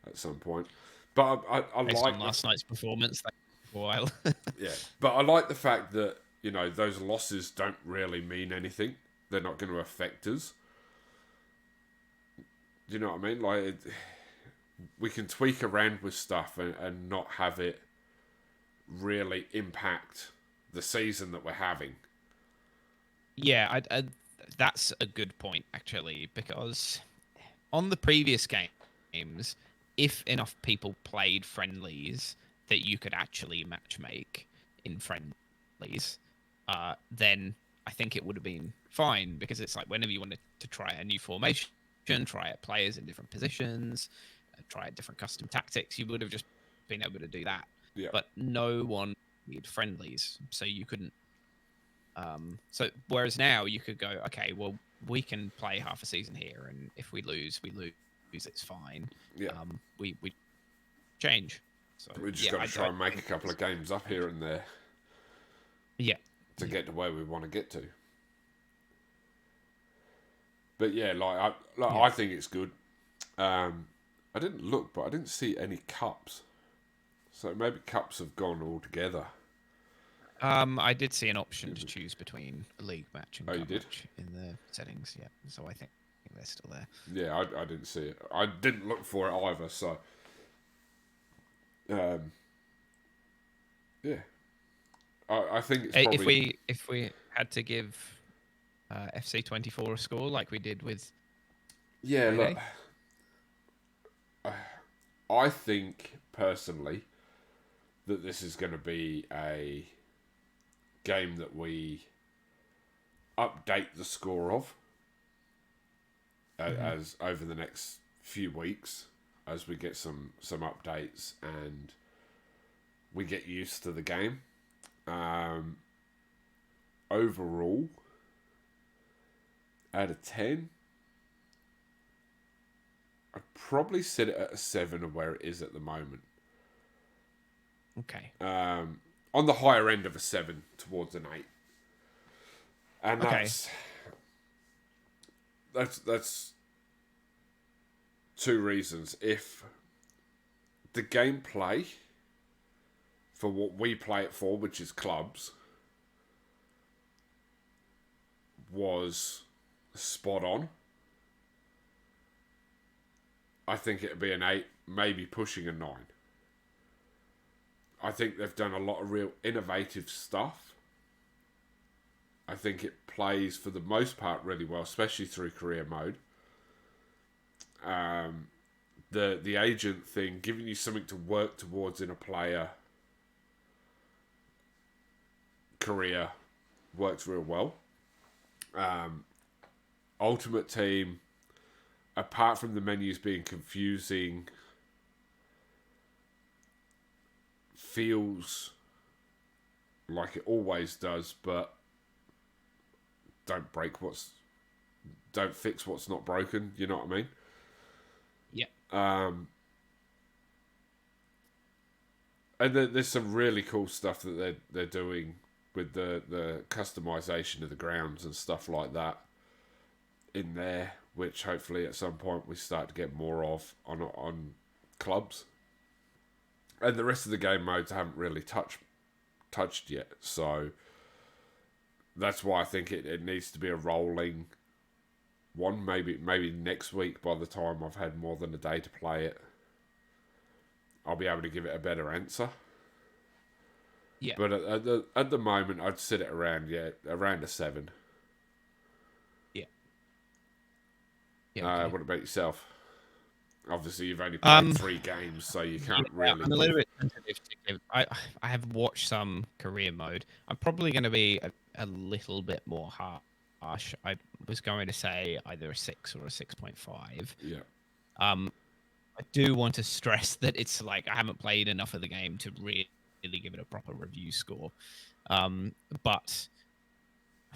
at some point. But I Based like on last night's performance, that for a while. yeah, but I like the fact that those losses don't really mean anything. They're not going to affect us. Do you know what I mean? Like we can tweak around with stuff and not have it really impact the season that we're having. Yeah, that's a good point actually, because on the previous games, if enough people played friendlies that you could actually matchmake in friendlies, then I think it would have been fine, because it's like whenever you wanted to try a new formation, try out players in different positions, try out different custom tactics, you would have just been able to do that. Yeah. But no one needed friendlies, so you couldn't. So whereas now you could go, okay, well, we can play half a season here, and if we lose, we lose. It's fine. Yeah. We change. So We just got to try and make a couple of games up here and there. Yeah. To get to where we want to get to. But yeah, I think it's good. I didn't look, but I didn't see any cups. So maybe cups have gone all together. I did see an option to choose between a league match and cup match in the settings. Yeah, so I think they're still there. Yeah, I didn't see it. I didn't look for it either. So, yeah, I think it's probably... if we had to give FC24 a score like we did with Payday? Look, I think personally that this is going to be a game that we update the score of as over the next few weeks, as we get some updates and we get used to the game. Overall, out of 10, I'd probably set it at a 7 of where it is at the moment. Okay. On the higher end of a 7 towards an 8. And that's two reasons. If the gameplay for what we play it for, which is clubs, was spot on, I think it'd be an 8, maybe pushing a 9. I think they've done a lot of real innovative stuff. I think it plays, for the most part, really well, especially through career mode. The agent thing, giving you something to work towards in a player career, works real well. Ultimate Team, apart from the menus being confusing, feels like it always does, but don't fix what's not broken, you know what I mean? Yeah. And there's some really cool stuff that they're doing with the customization of the grounds and stuff like that in there, which hopefully at some point we start to get more of on clubs. And the rest of the game modes haven't really touched yet, so that's why I think it needs to be a rolling one. Maybe next week, by the time I've had more than a day to play it, I'll be able to give it a better answer. Yeah. But at the moment, I'd sit it around a 7. Yeah. Okay. What about yourself? Obviously, you've only played 3 games, so you can't really... I'm a little bit sensitive to give. I have watched some career mode. I'm probably going to be a little bit more harsh. I was going to say either a 6 or a 6.5. Yeah. I do want to stress that it's like I haven't played enough of the game to really give it a proper review score. But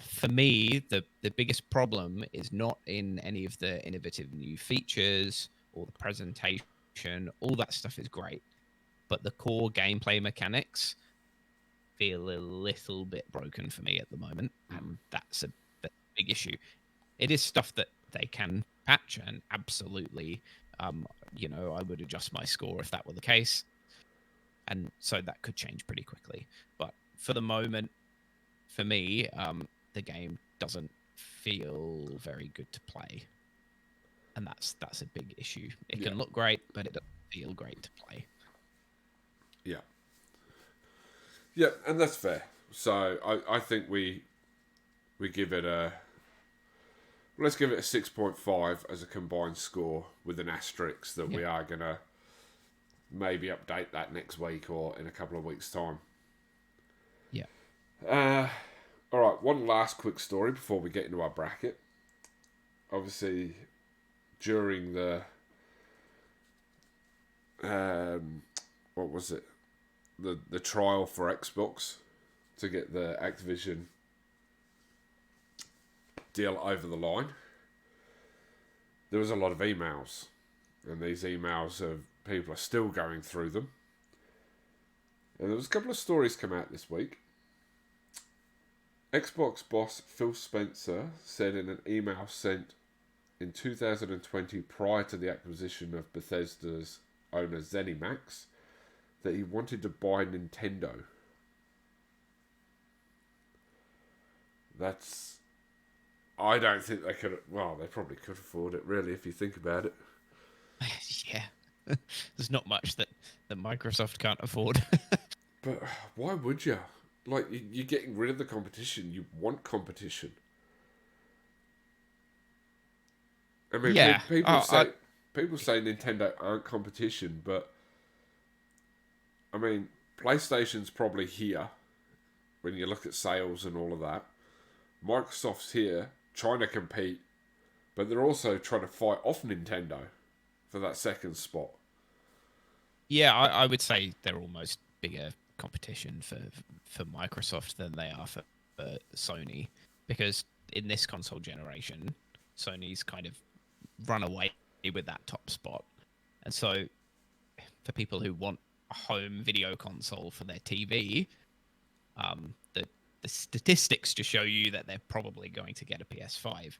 for me, the biggest problem is not in any of the innovative new features or the presentation. All that stuff is great, but the core gameplay mechanics feel a little bit broken for me at the moment, and that's a big issue. It is stuff that they can patch, and absolutely, I would adjust my score if that were the case, and so that could change pretty quickly. But for the moment, for me, the game doesn't feel very good to play, and that's a big issue. It can look great, but it doesn't feel great to play. Yeah, and that's fair. So I think we give it a let's give it a 6.5 as a combined score with an asterisk that we are gonna maybe update that next week or in a couple of weeks' time. Yeah. All right, one last quick story before we get into our bracket. Obviously, during the what was it? The trial for Xbox to get the Activision deal over the line, there was a lot of emails, and these emails of people are still going through them. And there was a couple of stories come out this week. Xbox boss Phil Spencer said in an email sent in 2020 prior to the acquisition of Bethesda's owner ZeniMax that he wanted to buy Nintendo. I don't think they could. Well, they probably could afford it, really, if you think about it. Yeah. There's not much that Microsoft can't afford. But why would you? Like, you're getting rid of the competition. You want competition. I mean, Yeah. people say Nintendo aren't competition, but I mean, PlayStation's probably here when you look at sales and all of that. Microsoft's here trying to compete, but they're also trying to fight off Nintendo for that second spot. Yeah, I would say they're almost bigger competition for Microsoft than they are for Sony, because in this console generation, Sony's kind of run away with that top spot, and so for people who want a home video console for their TV, the statistics just show you that they're probably going to get a PS5.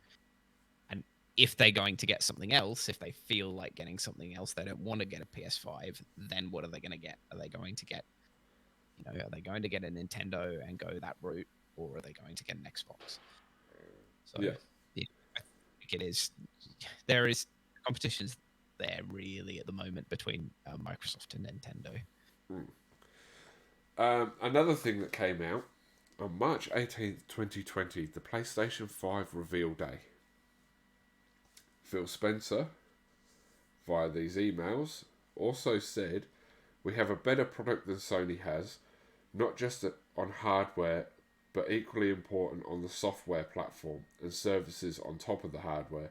And if they're going to get something else, if they feel like getting something else, they don't want to get a PS5, then what are they going to get? Are they going to get, are they going to get a Nintendo and go that route, or are they going to get an Xbox? So, yeah, I think it is. There is competitions there really at the moment between Microsoft and Nintendo. Another thing that came out on March 18th, 2020, the PlayStation 5 reveal day. Phil Spencer, via these emails, also said, "We have a better product than Sony has, not just on hardware, but equally important on the software platform and services on top of the hardware.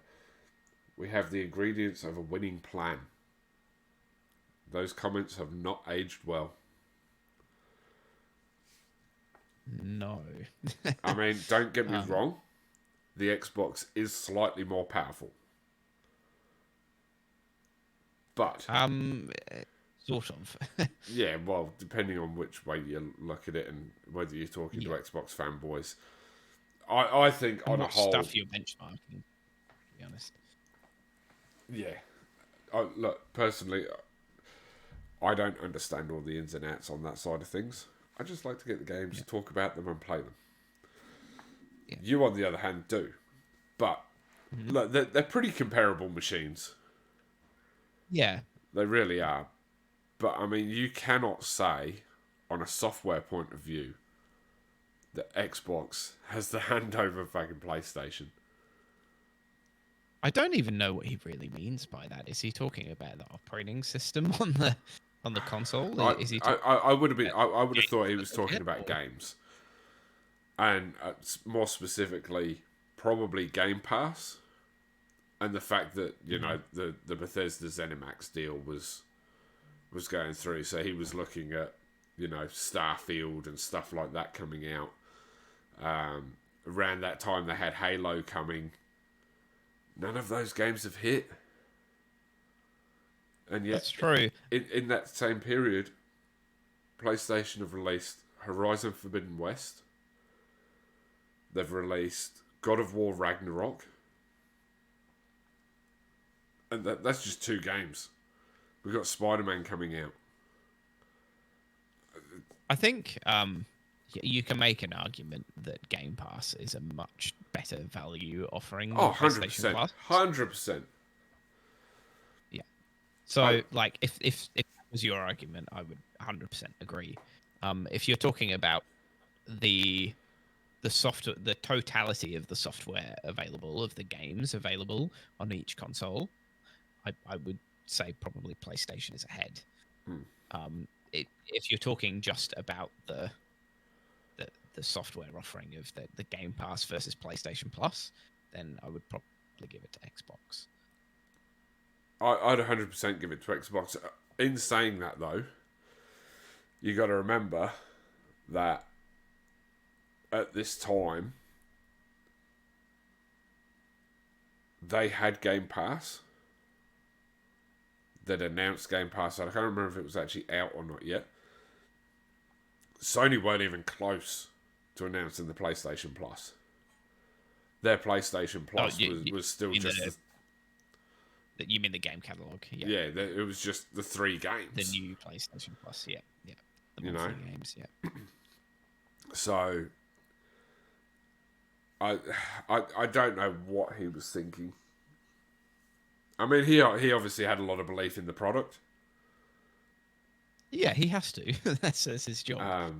We have the ingredients of a winning plan." Those comments have not aged well. No. I mean, don't get me wrong, the Xbox is slightly more powerful. But sort of. yeah, well, depending on which way you look at it and whether you're talking to Xbox fanboys, I think on a whole, stuff you're benchmarking, to be honest. Yeah, look, personally, I don't understand all the ins and outs on that side of things. I just like to get the games, talk about them, and play them. Yeah. You, on the other hand, do. But look, they're pretty comparable machines. Yeah. They really are. But, I mean, you cannot say, on a software point of view, that Xbox has the hand over fucking PlayStation. I don't even know what he really means by that. Is he talking about the operating system on the console? I would have thought he was talking about games, and more specifically, probably Game Pass, and the fact that the Bethesda ZeniMax deal was going through. So he was looking at Starfield and stuff like that coming out. Around that time, they had Halo coming. None of those games have hit. And yet, that's true. In that same period, PlayStation have released Horizon Forbidden West. They've released God of War Ragnarok. And that's just 2 games. We've got Spider-Man coming out. I think you can make an argument that Game Pass is a much better value offering than PlayStation Plus. 100%. Yeah. So, if that was your argument, I would 100% agree. If you're talking about the totality of the software available, of the games available on each console, I would say probably PlayStation is ahead. If you're talking just about the software offering of the Game Pass versus PlayStation Plus, then I would probably give it to Xbox. I'd 100% give it to Xbox. In saying that, though, you got to remember that at this time, they had Game Pass. They'd announced Game Pass. I can't remember if it was actually out or not yet. Sony weren't even close to announcing the PlayStation Plus. Their PlayStation Plus was still just... You mean the game catalog? Yeah, it was just the 3 games. The new PlayStation Plus, yeah. The monthly games, yeah. So, I don't know what he was thinking. I mean, he obviously had a lot of belief in the product. Yeah, he has to. That's his job.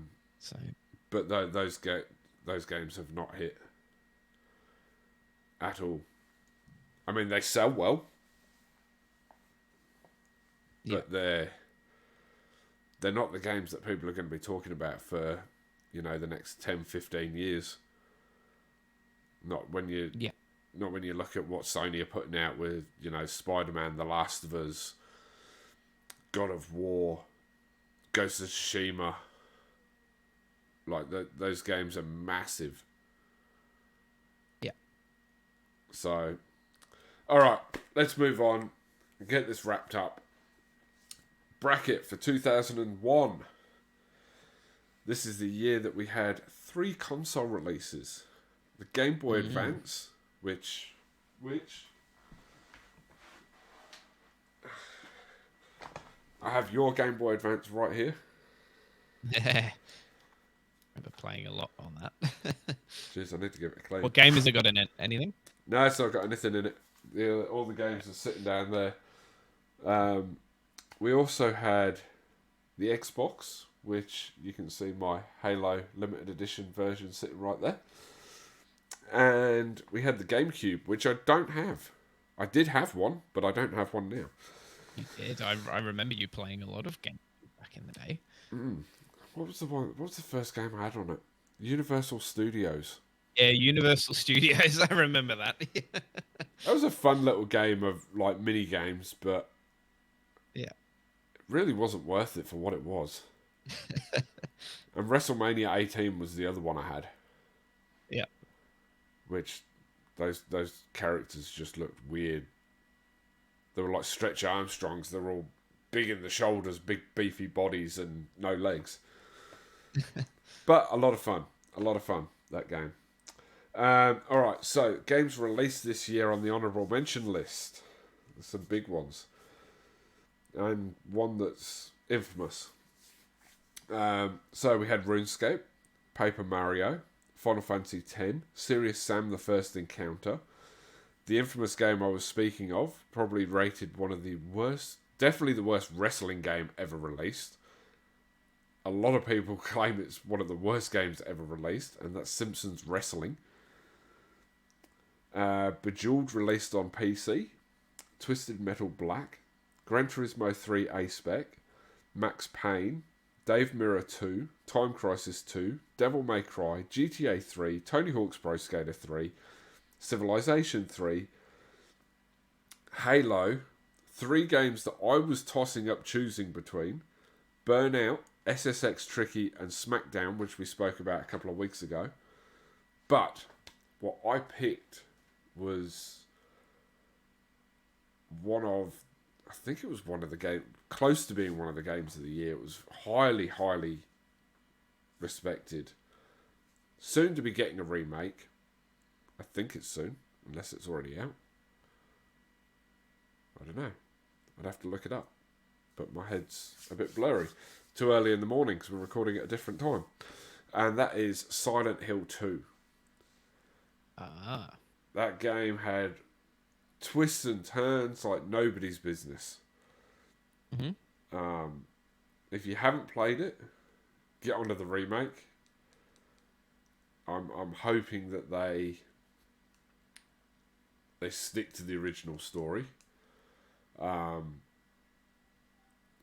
But those games have not hit at all. I mean, they sell well, but they're not the games that people are going to be talking about for, the next 10, 15 years. Not when you look at what Sony are putting out with, Spider-Man, The Last of Us, God of War, Ghost of Tsushima. Like, those games are massive. Yeah. So, alright, let's move on and get this wrapped up. Bracket for 2001. This is the year that we had 3 console releases. The Game Boy Advance, which I have your Game Boy Advance right here. I remember playing a lot on that. Jeez, I need to give it a clean. What game has it got in it? Anything? No, it's not got anything in it. All the games are sitting down there. We also had the Xbox, which you can see my Halo limited edition version sitting right there. And we had the GameCube, which I don't have. I did have one, but I don't have one now. You did. I remember you playing a lot of games back in the day. What was the first game I had on it? Universal Studios. Yeah, Universal Studios. I remember that. That was a fun little game of like mini games, but it really wasn't worth it for what it was. And WrestleMania 18 was the other one I had. Yeah. Which those characters just looked weird. They were like Stretch Armstrongs. They were all big in the shoulders, big beefy bodies, and no legs. But a lot of fun. That game. Alright, so games released this year on the honourable mention list. There's some big ones. And one that's infamous. So we had RuneScape, Paper Mario, Final Fantasy X, Serious Sam: The First Encounter, the infamous game I was speaking of, probably rated one of the worst, definitely the worst wrestling game ever released. A lot of people claim it's one of the worst games ever released, and that's Simpsons Wrestling. Bejeweled released on PC, Twisted Metal Black, Gran Turismo 3 A-Spec, Max Payne, Dave Mirror 2, Time Crisis 2, Devil May Cry, GTA 3, Tony Hawk's Pro Skater 3, Civilization 3, Halo, 3 games that I was tossing up choosing between, Burnout, SSX Tricky, and SmackDown, which we spoke about a couple of weeks ago. But what I picked was I think it was one of the games, close to being one of the games of the year. It was highly, highly respected. Soon to be getting a remake. I think it's soon, unless it's already out. I don't know. I'd have to look it up. But my head's a bit blurry. Too early in the morning because we're recording at a different time. And that is Silent Hill 2. That game had twists and turns like nobody's business. If you haven't played it, get onto the remake. I'm hoping that they stick to the original story.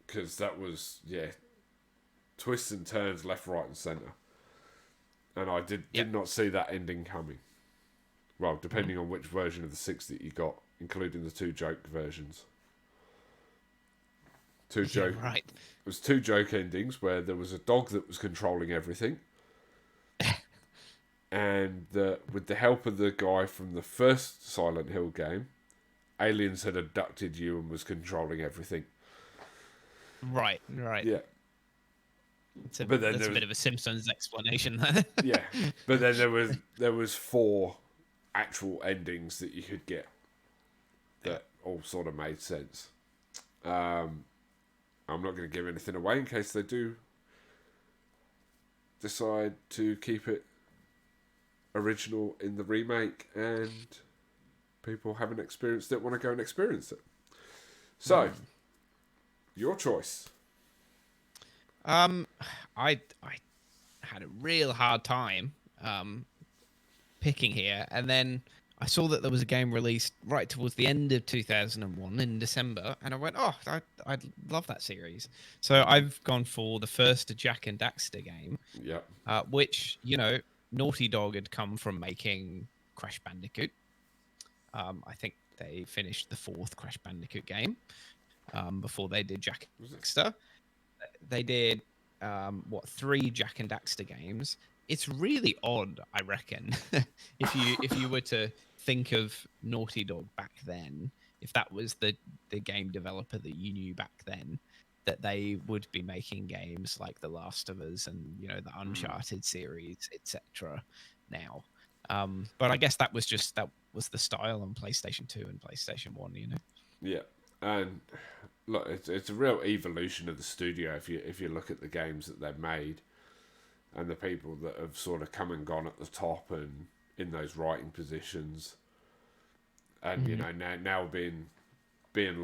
Because that was, twists and turns left, right, and centre. And I did not see that ending coming. Well, depending on which version of the 6 that you got, including the 2 joke versions. Right. It was 2 joke endings where there was a dog that was controlling everything. And with the help of the guy from the first Silent Hill game, aliens had abducted you and was controlling everything. Right. Yeah. That's a bit of a Simpsons explanation there. Yeah. But then there was 4 actual endings that you could get that all sort of made sense. I'm not going to give anything away in case they do decide to keep it original in the remake and people haven't experienced it want to go and experience it. So, your choice. I had a real hard time picking here, and then I saw that there was a game released right towards the end of 2001 in December, and I went, oh, I'd love that series. So I've gone for the first Jak and Daxter game, which, Naughty Dog had come from making Crash Bandicoot. I think they finished the 4th Crash Bandicoot game before they did Jak and Daxter. They did 3 Jak and Daxter games. It's really odd, I reckon, if you were to think of Naughty Dog back then, if that was the game developer that you knew back then, that they would be making games like The Last of Us and the Uncharted series, etc. now. But I guess that was the style on PlayStation 2 and PlayStation 1, Yeah, and look, it's a real evolution of the studio if you look at the games that they've made and the people that have sort of come and gone at the top and in those writing positions, and now being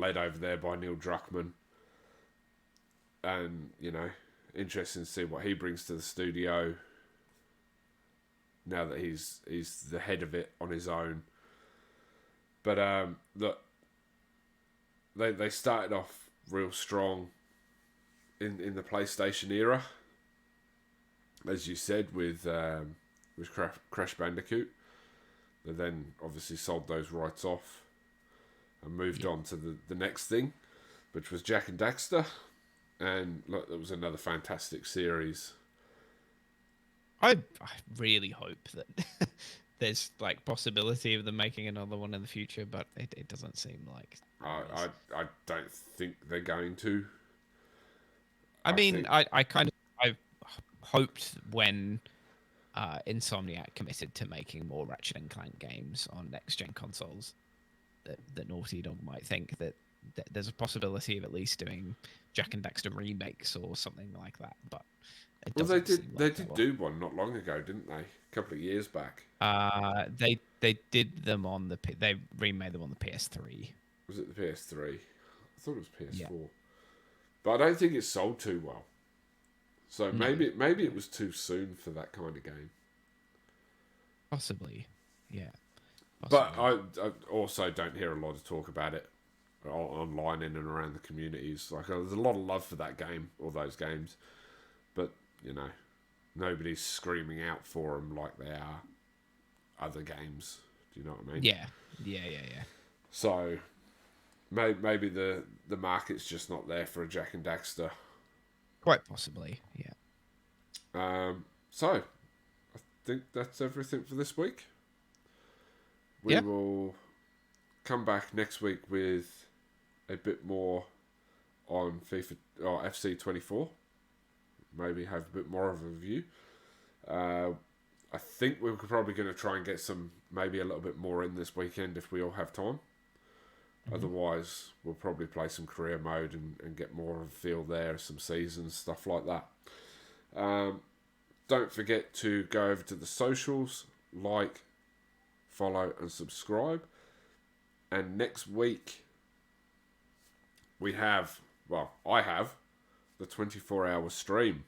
led over there by Neil Druckmann, and interesting to see what he brings to the studio now that he's the head of it on his own. But look, they started off real strong in the PlayStation era, as you said, with Crash Bandicoot. They then obviously sold those rights off and moved on to the next thing, which was Jak and Daxter. And look, that was another fantastic series. I really hope that there's possibility of them making another one in the future, but it doesn't seem like. I don't think they're going to. I hoped when Insomniac committed to making more Ratchet and Clank games on next gen consoles, that Naughty Dog might think that there's a possibility of at least doing Jak and Daxter remakes or something like that. But they did do one not long ago, didn't they? A couple of years back. They did them on they remade them on the PS3. Was it the PS3? I thought it was PS4. Yeah. But I don't think it sold too well. So maybe it was too soon for that kind of game. Possibly, yeah. But I also don't hear a lot of talk about it online in and around the communities. There's a lot of love for that game or those games, but nobody's screaming out for them like they are other games. Do you know what I mean? Yeah. So maybe the market's just not there for a Jak and Daxter. Quite possibly, yeah. So I think that's everything for this week. We will come back next week with a bit more on FIFA or FC24. Maybe have a bit more of a review. I think we're probably going to try and get maybe a little bit more in this weekend if we all have time. Mm-hmm. Otherwise, we'll probably play some career mode and get more of a feel there, some seasons, stuff like that. Don't forget to go over to the socials, like, follow and subscribe. And next week, I have the 24-hour stream,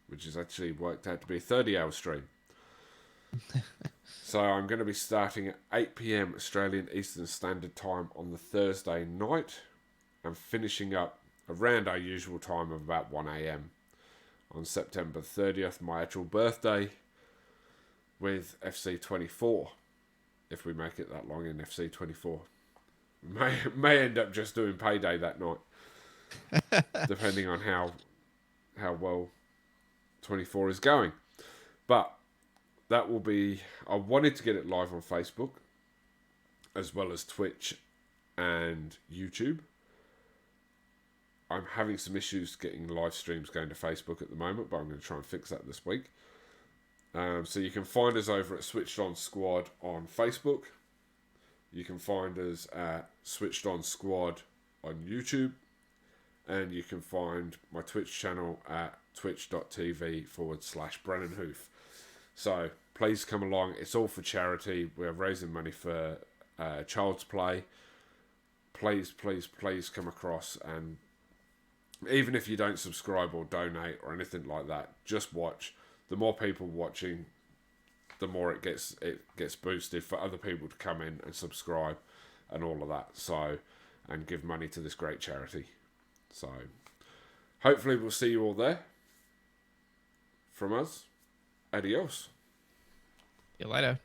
which has actually worked out to be a 30-hour stream. So I'm going to be starting at 8 p.m. Australian Eastern Standard Time on the Thursday night and finishing up around our usual time of about 1 a.m. on September 30th, my actual birthday, with FC24. If we make it that long in FC24. May end up just doing Payday that night, depending on how well 24 is going. But that will be... I wanted to get it live on Facebook, as well as Twitch and YouTube. I'm having some issues getting live streams going to Facebook at the moment, but I'm going to try and fix that this week. So you can find us over at Switched On Squad on Facebook. You can find us at Switched On Squad on YouTube. And you can find my Twitch channel at twitch.tv/BrennanHoof. So please come along. It's all for charity. We're raising money for Child's Play. Please, please, please come across, and even if you don't subscribe or donate or anything like that, just watch. The more people watching, the more it gets boosted for other people to come in and subscribe and all of that. So, and give money to this great charity. So, hopefully we'll see you all there. From us, adios. See you later.